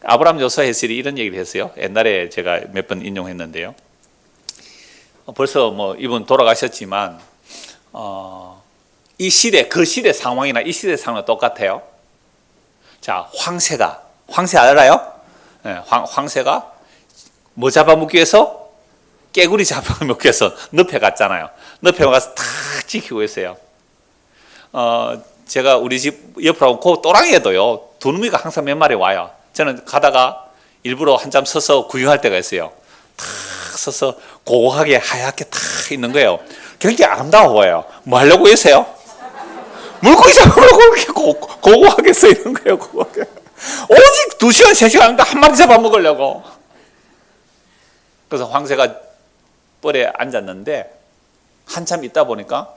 아브라함 요소 헤실이 이런 얘기를 했어요. 옛날에 제가 몇 번 인용했는데요. 벌써 뭐 이분 돌아가셨지만 이 시대, 그 시대 상황이나 이 시대 상황은 똑같아요. 자, 황새 알아요? 네, 황새가 뭐 잡아먹기 위해서? 깨구리 잡아먹기 위해서 늪에 갔잖아요. 늪에 가서 탁 지키고 있어요. 제가 우리 집 옆으로 그 또랑이에도요, 두루미가 항상 몇 마리 와요. 저는 가다가 일부러 한참 서서 구경할 때가 있어요. 탁 서서 고고하게 하얗게 탁 있는 거예요. 굉장히 아름다워 보여요. 뭐 하려고 계세요? 물고기 잡으려고 그렇게 고고하게 써 있는 거예요. 고고하게. 오직 2시간, 3시간 한 마리 잡아먹으려고. 그래서 황새가 뻘에 앉았는데 한참 있다 보니까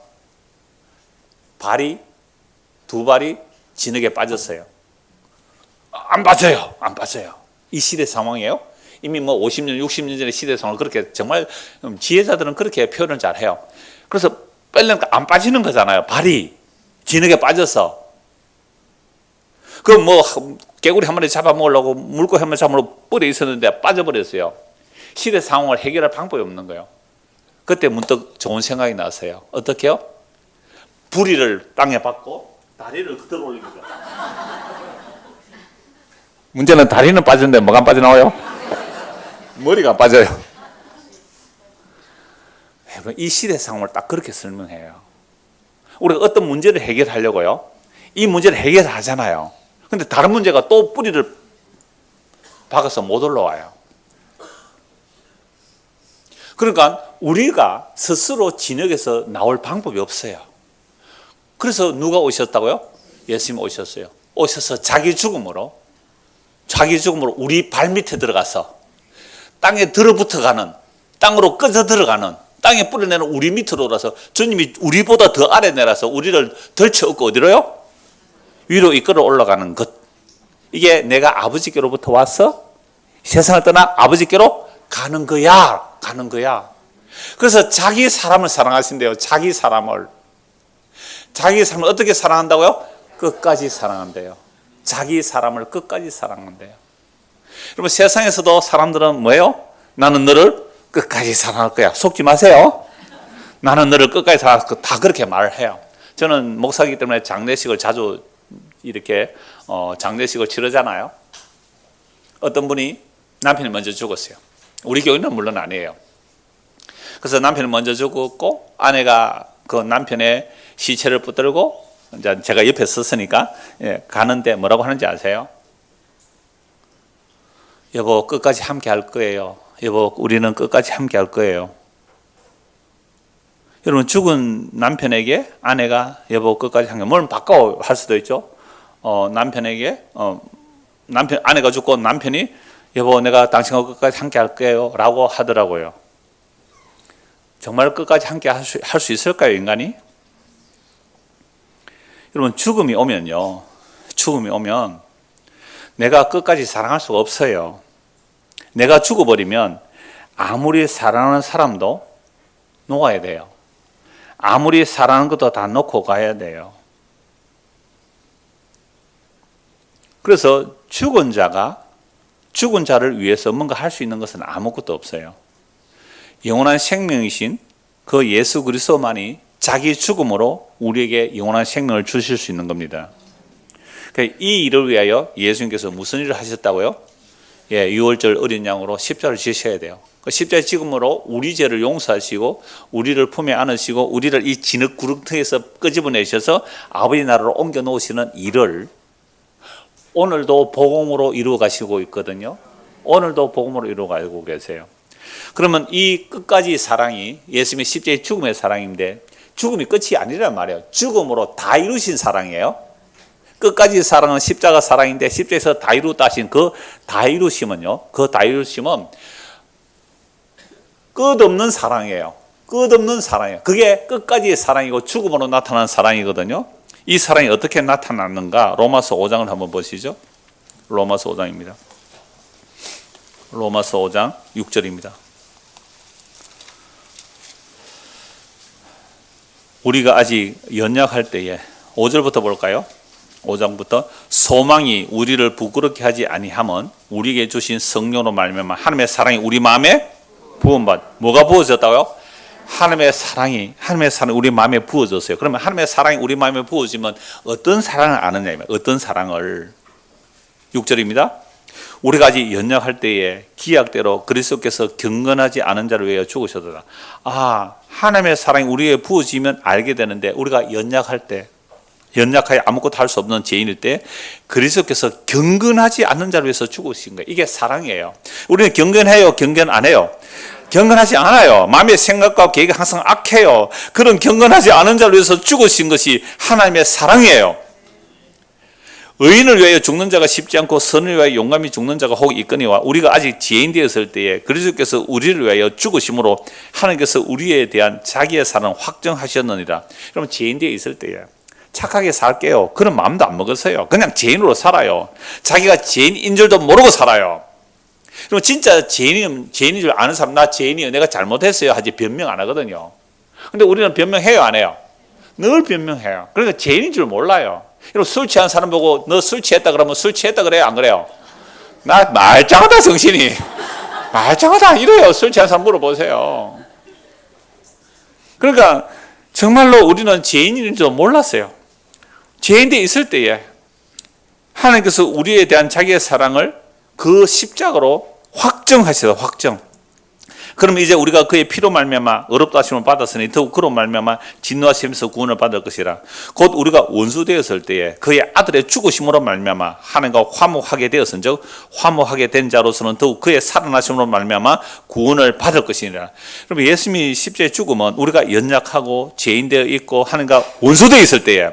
두 발이 진흙에 빠졌어요. 안 빠져요. 이 시대 상황이에요. 이미 뭐 50년, 60년 전의 시대 상황을 그렇게 정말 지혜자들은 그렇게 표현을 잘 해요. 그래서 빼려니까 안 빠지는 거잖아요. 발이 진흙에 빠져서. 그럼 뭐 개구리 한 마리 잡아먹으려고 물고기 한 마리 잡으려고 뻘에 있었는데 빠져버렸어요. 시대 상황을 해결할 방법이 없는 거예요. 그때 문득 좋은 생각이 났어요. 어떻게요? 부리를 땅에 박고 다리를 들어 올립니다. 문제는 다리는 빠지는데 뭐가 안 빠져나와요? 머리가 안 빠져요. 이 시대 상황을 딱 그렇게 설명해요. 우리가 어떤 문제를 해결하려고요, 이 문제를 해결하잖아요. 근데 다른 문제가 또 뿌리를 박아서 못 올라와요. 그러니까 우리가 스스로 진흙에서 나올 방법이 없어요. 그래서 누가 오셨다고요? 예수님 오셨어요. 오셔서 자기 죽음으로 우리 발밑에 들어가서 땅에 들어붙어가는, 땅으로 꺼져 들어가는, 땅에 뿌려내는 우리 밑으로 올라서 주님이 우리보다 더 아래 내려서 우리를 덜쳐업고 어디로요? 위로 이끌어 올라가는 것. 이게 내가 아버지께로부터 와서 세상을 떠나 아버지께로 가는 거야. 그래서 자기 사람을 사랑하신대요. 자기 사람을 어떻게 사랑한다고요? 끝까지 사랑한대요. 자기 사람을 끝까지 사랑한대요. 여러분, 세상에서도 사람들은 뭐예요? 나는 너를 끝까지 사랑할 거야. 속지 마세요. 나는 너를 끝까지 사랑할 거야. 다 그렇게 말을 해요. 저는 목사이기 때문에 장례식을 자주 이렇게 장례식을 치르잖아요. 어떤 분이 남편이 먼저 죽었어요. 우리 교회는 물론 아니에요. 그래서 남편이 먼저 죽었고 아내가 그 남편의 시체를 붙들고 이제 제가 옆에 섰으니까 가는데 뭐라고 하는지 아세요? 여보, 끝까지 함께 할 거예요. 여보, 우리는 끝까지 함께 할 거예요. 여러분, 죽은 남편에게 아내가 여보 끝까지 함께, 물론 바꿔 할 수도 있죠. 남편에게 아내가 죽고 남편이 여보, 내가 당신과 끝까지 함께 할 거예요 라고 하더라고요. 정말 끝까지 함께 할 수 있을까요, 인간이? 여러분, 죽음이 오면 내가 끝까지 사랑할 수가 없어요. 내가 죽어버리면 아무리 사랑하는 사람도 녹아야 돼요. 아무리 사랑하는 것도 다 놓고 가야 돼요. 그래서 죽은 자를 위해서 뭔가 할 수 있는 것은 아무것도 없어요. 영원한 생명이신 그 예수 그리스도만이 자기 죽음으로 우리에게 영원한 생명을 주실 수 있는 겁니다. 이 일을 위하여 예수님께서 무슨 일을 하셨다고요? 예, 6월절 어린 양으로 십자가를 지셔야 돼요. 그 십자가 지금으로 우리 죄를 용서하시고 우리를 품에 안으시고 우리를 이 진흙 구렁텅이에서 끄집어내셔서 아버지 나라로 옮겨 놓으시는 일을 오늘도 복음으로 이루어 가시고 있거든요. 오늘도 복음으로 이루어 가고 계세요. 그러면 이 끝까지 사랑이 예수님의 십자가의 죽음의 사랑인데 죽음이 끝이 아니란 말이에요. 죽음으로 다 이루신 사랑이에요. 끝까지 사랑은 십자가 사랑인데 십자가에서 다 이루었다 하신 그 다 이루심은요. 그 다 이루심은 끝없는 사랑이에요. 끝없는 사랑이에요. 그게 끝까지의 사랑이고 죽음으로 나타난 사랑이거든요. 이 사랑이 어떻게 나타났는가? 로마서 5장을 한번 보시죠. 로마서 5장입니다. 로마서 5장 6절입니다. 우리가 아직 연약할 때에 5절부터 볼까요? 5장부터 소망이 우리를 부끄럽게 하지 아니함은 우리에게 주신 성령으로 말미암아 하나님의 사랑이 우리 마음에 부음받. 뭐가 부어졌다고요? 하나님의 사랑이 우리 마음에 부어졌어요. 그러면 하나님의 사랑이 우리 마음에 부어지면 어떤 사랑을 아느냐? 어떤 사랑을 6절입니다. 우리가 아직 연약할 때에 기약대로 그리스도께서 경건하지 않은 자를 위하여 죽으셨다. 하나님의 사랑이 우리에 부어지면 알게 되는데 우리가 연약할 때 연약하여 아무것도 할 수 없는 죄인일 때 그리스도께서 경건하지 않는 자를 위해서 죽으신 거예요. 이게 사랑이에요. 우리는 경건해요? 경건 안 해요? 경건하지 않아요. 마음의 생각과 계획이 항상 악해요. 그런 경건하지 않은 자를 위해서 죽으신 것이 하나님의 사랑이에요. 의인을 위하여 죽는 자가 쉽지 않고 선을 위하여 용감히 죽는 자가 혹 있거니와 우리가 아직 죄인 되었을 때에 그리스도께서 우리를 위하여 죽으심으로 하나님께서 우리에 대한 자기의 사랑을 확정하셨느니라. 그러면 죄인 되어 있을 때에 착하게 살게요. 그런 마음도 안 먹었어요. 그냥 죄인으로 살아요. 자기가 죄인인 줄도 모르고 살아요. 그럼 진짜 죄인인 줄 아는 사람, 나 죄인이에요, 내가 잘못했어요 하지 변명 안 하거든요. 근데 우리는 변명해요, 안 해요? 늘 변명해요. 그러니까 죄인인 줄 몰라요. 그리고 술 취한 사람 보고 너 술 취했다 그러면 술 취했다 그래요, 안 그래요? 나 말짱하다 정신이. 말짱하다 이래요. 술 취한 사람 물어보세요. 그러니까 정말로 우리는 죄인인 줄 몰랐어요. 죄인돼 있을 때에 하나님께서 우리에 대한 자기의 사랑을 그 십자가로 확정하시다. 확정. 그럼 이제 우리가 그의 피로 말미암아 의롭다 하심을 받았으니 더욱 그로 말미암아 진노하심에서 구원을 받을 것이라. 곧 우리가 원수 되었을 때에 그의 아들의 죽으심으로 말미암아 하나님과 화목하게 되었은즉 화목하게 된 자로서는 더욱 그의 살아나심으로 말미암아 구원을 받을 것이니라. 그럼 예수님이 십자가의 죽음은 우리가 연약하고 죄인되어 있고 하나님과 원수 되어 있을 때에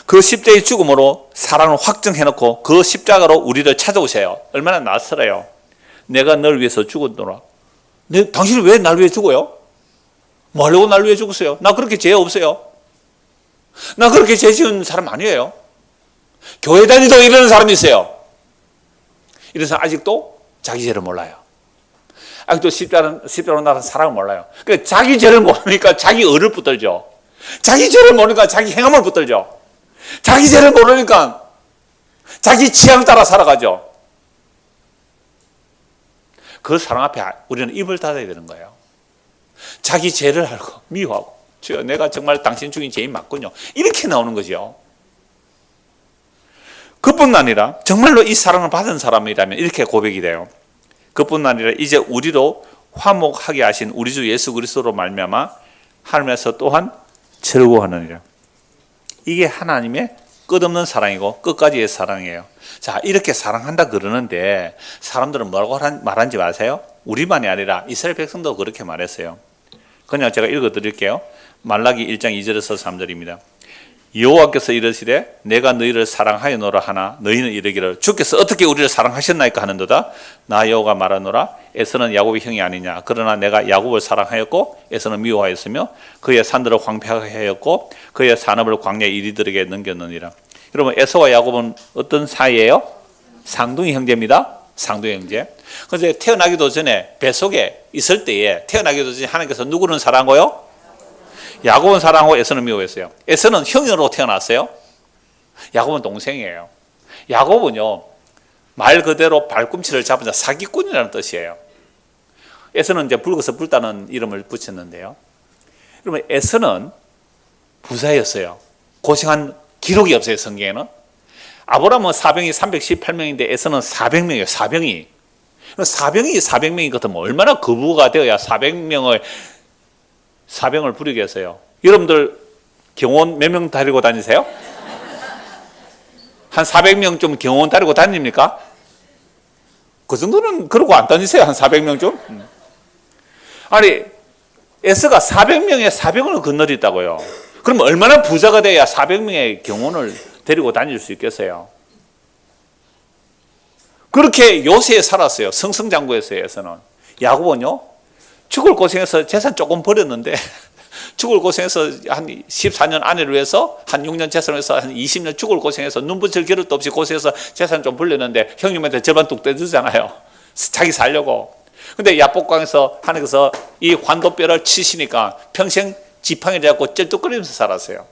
그 십자가의 죽음으로 사랑을 확정해놓고 그 십자가로 우리를 찾아오세요. 얼마나 낯설어요. 내가 널 위해서 죽었노라. 당신이 왜 날 위해 죽어요? 뭐 하려고 날 위해 죽었어요? 나 그렇게 죄 없어요. 나 그렇게 죄 지은 사람 아니에요. 교회 다니도 이러는 사람이 있어요. 이런 사람 아직도 자기 죄를 몰라요. 아직도 십자가로 나간 사랑을 몰라요. 그러니까 자기 죄를 모르니까 자기 의를 붙들죠. 자기 죄를 모르니까 자기 행함을 붙들죠. 자기 죄를 모르니까 자기 취향 따라 살아가죠. 그 사랑 앞에 우리는 입을 닫아야 되는 거예요. 자기 죄를 알고 미워하고 주여 내가 정말 당신 중인 죄인 맞군요. 이렇게 나오는 거죠. 그뿐 아니라 정말로 이 사랑을 받은 사람이라면 이렇게 고백이 돼요. 그뿐 아니라 이제 우리로 화목하게 하신 우리 주 예수 그리스도로 말미암아 하나님에서 또한 즐거워하느니라. 이게 하나님의 끝없는 사랑이고 끝까지의 사랑이에요. 자, 이렇게 사랑한다 그러는데 사람들은 뭐라고 말하는지 아세요? 우리만이 아니라 이스라엘 백성도 그렇게 말했어요. 그냥 제가 읽어드릴게요. 말라기 1장 2절에서 3절입니다. 여호와께서 이르시되 내가 너희를 사랑하여노라 하나 너희는 이르기를 주께서 어떻게 우리를 사랑하셨나이까 하는도다. 나 여호와가 말하노라 에서는 야곱의 형이 아니냐. 그러나 내가 야곱을 사랑하였고 에서는 미워하였으며 그의 산들을 황폐하게 하였고 그의 산업을 광야 이리들에게 넘겼느니라. 여러분 에서와 야곱은 어떤 사이예요? 쌍둥이 형제입니다. 쌍둥이 형제. 그런데 태어나기도 전에 뱃속에 있을 때에 태어나기도 전에 하나님께서 누구는 사랑하고요? 야곱은 사랑하고 에서는 미워했어요. 에서는 형으로 태어났어요. 야곱은 동생이에요. 야곱은요 말 그대로 발꿈치를 잡은 자 사기꾼이라는 뜻이에요. 에서는 이제 붉어서 붉다는 이름을 붙였는데요. 그러면 에서는 부자였어요. 고생한 기록이 없어요. 성경에는. 아브라함은 사병이 318명인데 에서는 400명이에요. 사병이. 사병이 400명이거든. 얼마나 거부가 되어야 400명을 부리겠어요. 여러분들 경호원 몇 명 데리고 다니세요? 한 400명 좀 경호원 데리고 다닙니까? 그 정도는 그러고 안 다니세요? 한 400명 좀? 아니, 에스가 400명의 사병을 건너렸다고요. 그럼 얼마나 부자가 돼야 400명의 경호원을 데리고 다닐 수 있겠어요? 그렇게 요새에 살았어요. 승승장구했어요. 에서는. 야곱은요, 죽을 고생해서 재산 조금 버렸는데 죽을 고생해서 한 14년 아내를 위해서 한 6년 재산을 해서 한 20년 죽을 고생해서 눈 붙일 겨를도 없이 고생해서 재산 좀 불렸는데 형님한테 절반 뚝 떼주잖아요. 자기 살려고. 근데 야복강에서 하나님께서 이 환도뼈를 치시니까 평생 지팡이 잡고 쩔뚝거리면서 살았어요.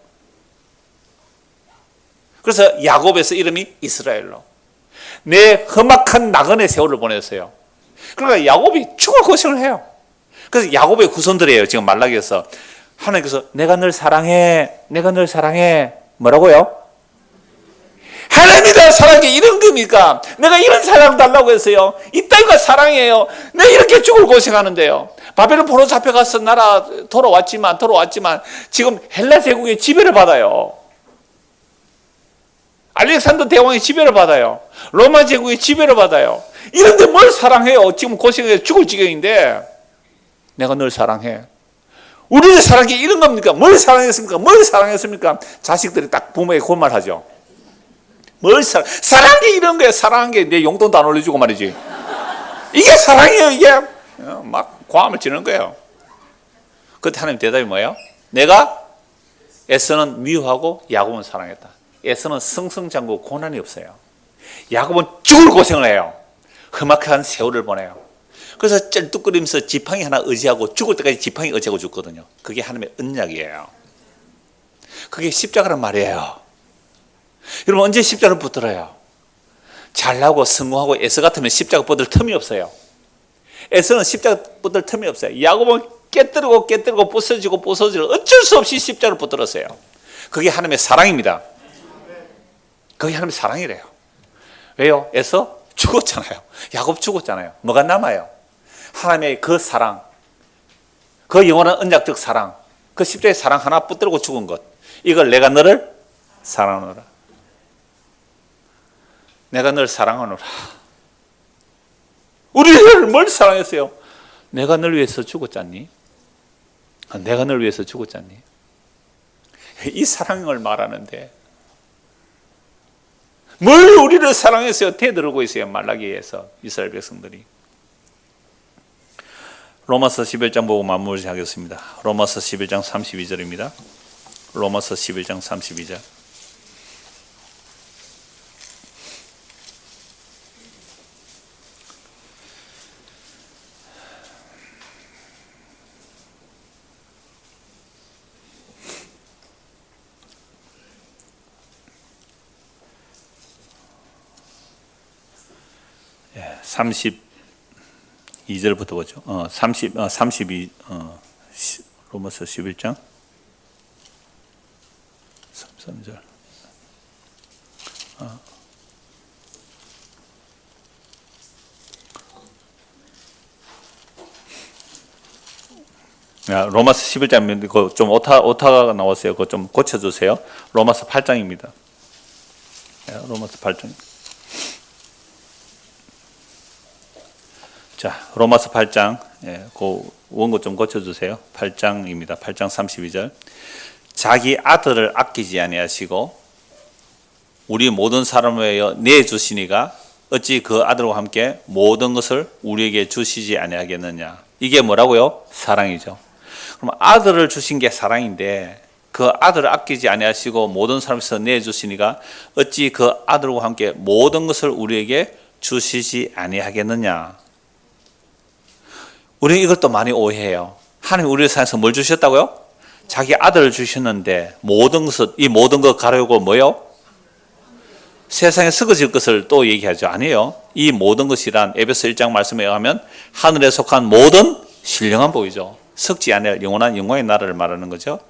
그래서 야곱에서 이름이 이스라엘로. 내 험악한 나그네 세월을 보냈어요. 그러니까 야곱이 죽을 고생을 해요. 그래서 야곱의 후손들이에요. 지금 말라기에서 하나님께서 내가 널 사랑해, 내가 널 사랑해. 뭐라고요? 하나님이 날 사랑해. 이런 겁니까? 내가 이런 사랑 달라고 했어요. 이 딸과 사랑해요. 내가 이렇게 죽을 고생하는데요. 바벨론 포로 잡혀가서 나라 돌아왔지만 지금 헬라 제국의 지배를 받아요. 알렉산더 대왕의 지배를 받아요. 로마 제국의 지배를 받아요. 이런데 뭘 사랑해요? 지금 고생해서 죽을 지경인데 내가 널 사랑해. 우리를 사랑해 이런 겁니까? 뭘 사랑했습니까? 뭘 사랑했습니까? 자식들이 딱 부모에게 그런 말 하죠. 뭘 사랑한 게 이런 거예요. 사랑한 게 내 용돈도 안 올려주고 말이지. 이게 사랑이에요. 이게 막 고함을 지르는 거예요. 그때 하나님 대답이 뭐예요? 내가 에서는 미워하고 야곱은 사랑했다. 에서는 승승장구 고난이 없어요. 야곱은 죽을 고생을 해요. 험악한 세월을 보내요. 그래서 쩔뚝거리면서 지팡이 하나 의지하고 죽을 때까지 지팡이 의지하고 죽거든요. 그게 하나님의 언약이에요. 그게 십자가란 말이에요. 여러분 언제 십자가를 붙들어요? 잘나고 성공하고 에서 같으면 십자가 붙들 틈이 없어요. 에서는 십자가 붙들 틈이 없어요. 야곱은 깨뜨리고 부서지고 어쩔 수 없이 십자가를 붙들었어요. 그게 하나님의 사랑입니다. 그게 하나님의 사랑이래요. 왜요? 에서 죽었잖아요. 야곱 죽었잖아요. 뭐가 남아요? 하나님의 그 사랑, 그 영원한 언약적 사랑, 그 십자가의 사랑 하나 붙들고 죽은 것. 이걸 내가 너를 사랑하노라. 내가 너를 사랑하노라. 우리를 뭘 사랑했어요? 내가 널 위해서 죽었잖니? 내가 널 위해서 죽었잖니? 이 사랑을 말하는데 뭘 우리를 사랑했어요? 대들고 있어요. 말라기에서 이스라엘 백성들이. 로마서 11장 보고 마무리하겠습니다. 로마서 11장 32절입니다. 로마서 11장 32절. 예, 32절부터 보죠. 32 로마서 11장 33절. 로마서 11장인데 그 좀 오타가 나왔어요. 그거 좀 고쳐주세요. 로마서 8장입니다. 로마서 8장. 자, 로마서 8장, 그 원고 좀 고쳐주세요. 8장입니다. 8장 32절. 자기 아들을 아끼지 아니하시고 우리 모든 사람을 위하여 내주시니가 어찌 그 아들과 함께 모든 것을 우리에게 주시지 아니하겠느냐. 이게 뭐라고요? 사랑이죠. 그럼 아들을 주신 게 사랑인데 그 아들을 아끼지 아니하시고 모든 사람에서 내주시니가 어찌 그 아들과 함께 모든 것을 우리에게 주시지 아니하겠느냐. 우리는 이것도 많이 오해해요. 하나님 우리를 사랑해서 뭘 주셨다고요? 자기 아들을 주셨는데 모든 것을, 이 모든 것 가려고 뭐요? 세상에 썩어질 것을 또 얘기하죠. 아니에요. 이 모든 것이란 에베소 1장 말씀에 의하면 하늘에 속한 모든 신령한 복이죠. 썩지 않을 영원한 영광의 나라를 말하는 거죠.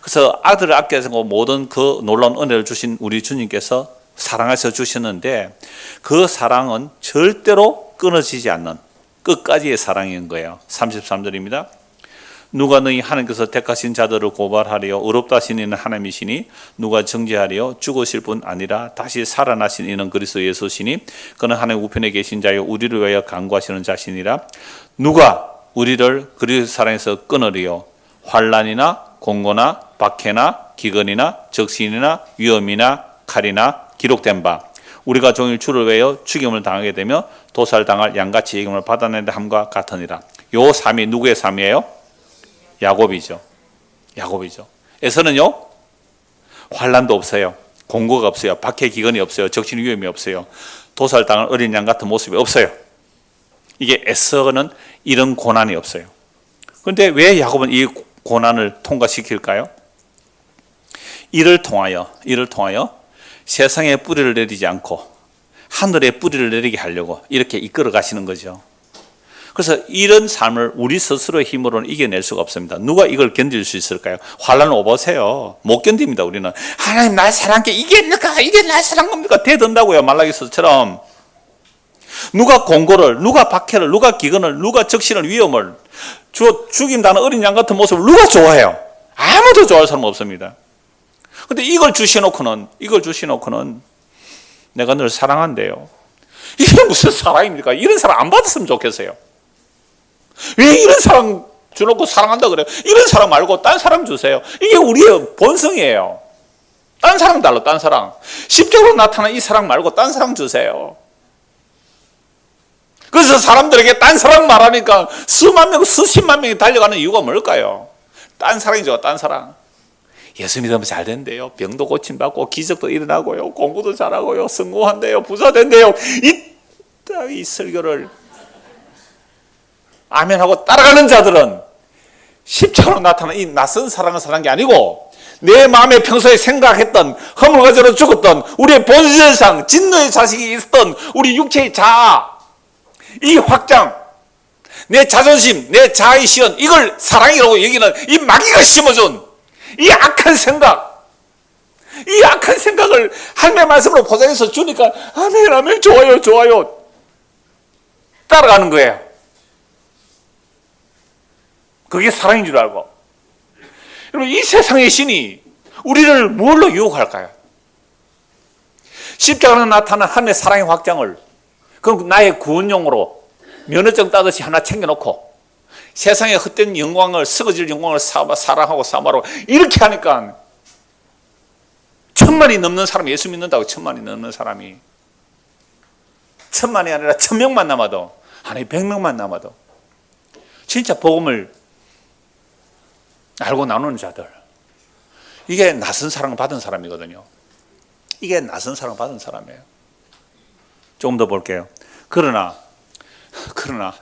그래서 아들을 아껴서 모든 그 놀라운 은혜를 주신 우리 주님께서 사랑하셔 주셨는데 그 사랑은 절대로 끊어지지 않는 끝까지의 사랑인 거예요. 33절입니다. 누가 너희 하나님께서 택하신 자들을 고발하리요 의롭다 하신 이는 하나님이시니 누가 정죄하리요 죽으실 분 아니라 다시 살아나신 이는 그리스도 예수시니 그는 하나님 우편에 계신 자요 우리를 위하여 간구하시는 자시니라. 누가 우리를 그리스도 사랑에서 끊으리요 환난이나 공고나 박해나 기근이나 적신이나 위험이나 칼이나 기록된 바 우리가 종일 주를 위하여 죽임을 당하게 되며 도살당할 양같이 예금을 받아낸다 함과 같으니라. 요 삶이 누구의 삶이에요? 야곱이죠. 야곱이죠. 에서는요 환난도 없어요. 공고가 없어요. 박해 기근이 없어요. 적신 위험이 없어요. 도살당할 어린 양 같은 모습이 없어요. 이게 에서는 이런 고난이 없어요. 그런데 왜 야곱은 이 고난을 통과시킬까요? 이를 통하여 세상에 뿌리를 내리지 않고 하늘에 뿌리를 내리게 하려고 이렇게 이끌어 가시는 거죠. 그래서 이런 삶을 우리 스스로의 힘으로는 이겨낼 수가 없습니다. 누가 이걸 견딜 수 있을까요? 환난을 오보세요. 못 견딥니다. 우리는 하나님 날 사랑하게 이게 날 사랑한 겁니까? 대든다고요. 말라기서처럼. 누가 공고를, 누가 박해를, 누가 기근을, 누가 적신을, 위험을 죽임당하는 어린 양 같은 모습을 누가 좋아해요? 아무도 좋아할 사람 없습니다. 근데 이걸 주시놓고는 내가 널 사랑한대요. 이게 무슨 사랑입니까? 이런 사랑 안 받았으면 좋겠어요. 왜 이런 사랑 주놓고 사랑한다 그래요? 이런 사랑 말고 딴 사랑 주세요. 이게 우리의 본성이에요. 딴 사랑 달라, 딴 사랑. 십자가로 나타난 이 사랑 말고 딴 사랑 주세요. 그래서 사람들에게 딴 사랑 말하니까 수만 명, 수십만 명이 달려가는 이유가 뭘까요? 딴 사랑이죠, 딴 사랑. 예수 믿으면 잘 된대요. 병도 고침받고 기적도 일어나고요. 공부도 잘하고요. 성공한대요. 부자 된대요. 이 설교를 아멘하고 따라가는 자들은 십자가로 나타난 이 낯선 사랑을 사랑한 게 아니고 내 마음에 평소에 생각했던 허물과제로 죽었던 우리의 본질상 진노의 자식이 있었던 우리 육체의 자아, 이 확장, 내 자존심, 내 자아의 시연, 이걸 사랑이라고 여기는 이 마귀가 심어준 이 악한 생각, 이 악한 생각을 하나님의 말씀으로 포장해서 주니까 아멘, 아멘, 좋아요, 좋아요 따라가는 거예요. 그게 사랑인 줄 알고. 여러분, 이 세상의 신이 우리를 뭘로 유혹할까요? 십자가로 나타난 하나님의 사랑의 확장을 그럼 나의 구원용으로 면허증 따듯이 하나 챙겨놓고 세상의 헛된 영광을, 썩어질 영광을 사랑하고 사모하고 이렇게 하니까 천만이 넘는 사람이, 예수 믿는다고 천만이 넘는 사람이, 천만이 아니라 1000명만 남아도, 아니 100명만 남아도 진짜 복음을 알고 나누는 자들, 이게 낯선 사랑을 받은 사람이거든요. 이게 낯선 사랑을 받은 사람이에요. 조금 더 볼게요. 그러나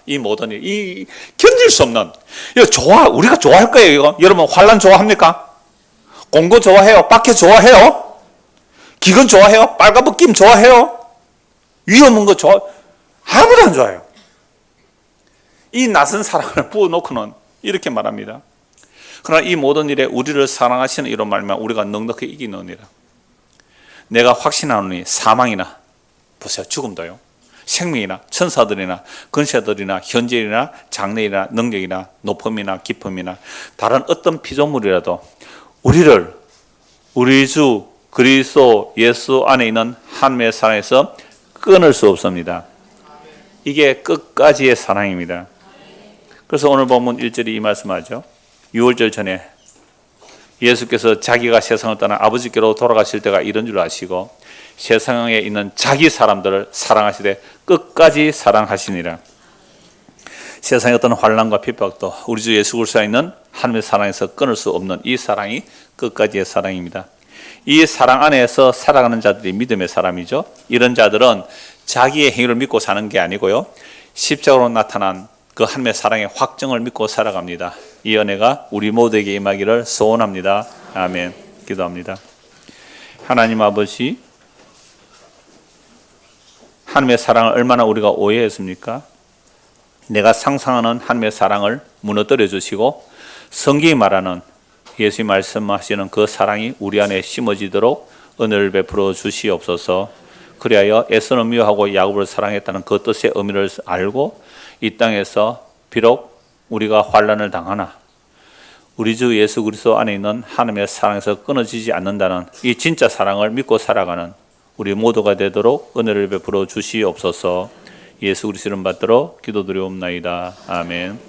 이 모든 일, 이 견딜 수 없는, 이거 우리가 좋아할 거예요. 이거 여러분 환난 좋아합니까? 공고 좋아해요? 박해 좋아해요? 기근 좋아해요? 빨가벗김 좋아해요? 위험 온 거 아무도 안 좋아해요. 이 낯선 사랑을 부어놓고는 이렇게 말합니다. 그러나 이 모든 일에 우리를 사랑하시는 이런 말만 우리가 넉넉히 이기느니라. 내가 확신하노니 사망이나, 보세요, 죽음도요, 생명이나 천사들이나 근세들이나 현재이나 장래이나 능력이나 높음이나 깊음이나 다른 어떤 피조물이라도 우리를 우리 주 그리스도 예수 안에 있는 하나님의 사랑에서 끊을 수 없습니다. 이게 끝까지의 사랑입니다. 그래서 오늘 본문 1절이 이 말씀하죠. 6월절 전에 예수께서 자기가 세상을 떠나 아버지께로 돌아가실 때가 이런 줄 아시고 세상에 있는 자기 사람들을 사랑하시되 끝까지 사랑하시니라. 세상의 어떤 환난과 핍박도 우리 주 예수 그리스도에 있는 하나님의 사랑에서 끊을 수 없는 이 사랑이 끝까지의 사랑입니다. 이 사랑 안에서 살아가는 자들이 믿음의 사람이죠. 이런 자들은 자기의 행위를 믿고 사는 게 아니고요, 십자가로 나타난 그 하나님의 사랑의 확정을 믿고 살아갑니다. 이 은혜가 우리 모두에게 임하기를 소원합니다. 아멘. 기도합니다. 하나님 아버지, 하나님의 사랑을 얼마나 우리가 오해했습니까? 내가 상상하는 하나님의 사랑을 무너뜨려 주시고 성경이 말하는, 예수님 말씀하시는 그 사랑이 우리 안에 심어지도록 은혜를 베풀어 주시옵소서. 그리하여 에서는 미워하고 야곱을 사랑했다는 그 뜻의 의미를 알고 이 땅에서 비록 우리가 환난을 당하나 우리 주 예수 그리스도 안에 있는 하나님의 사랑에서 끊어지지 않는다는 이 진짜 사랑을 믿고 살아가는 우리 모두가 되도록 은혜를 베풀어 주시옵소서. 예수 그리스도 이름 받들어 기도드리옵나이다. 아멘.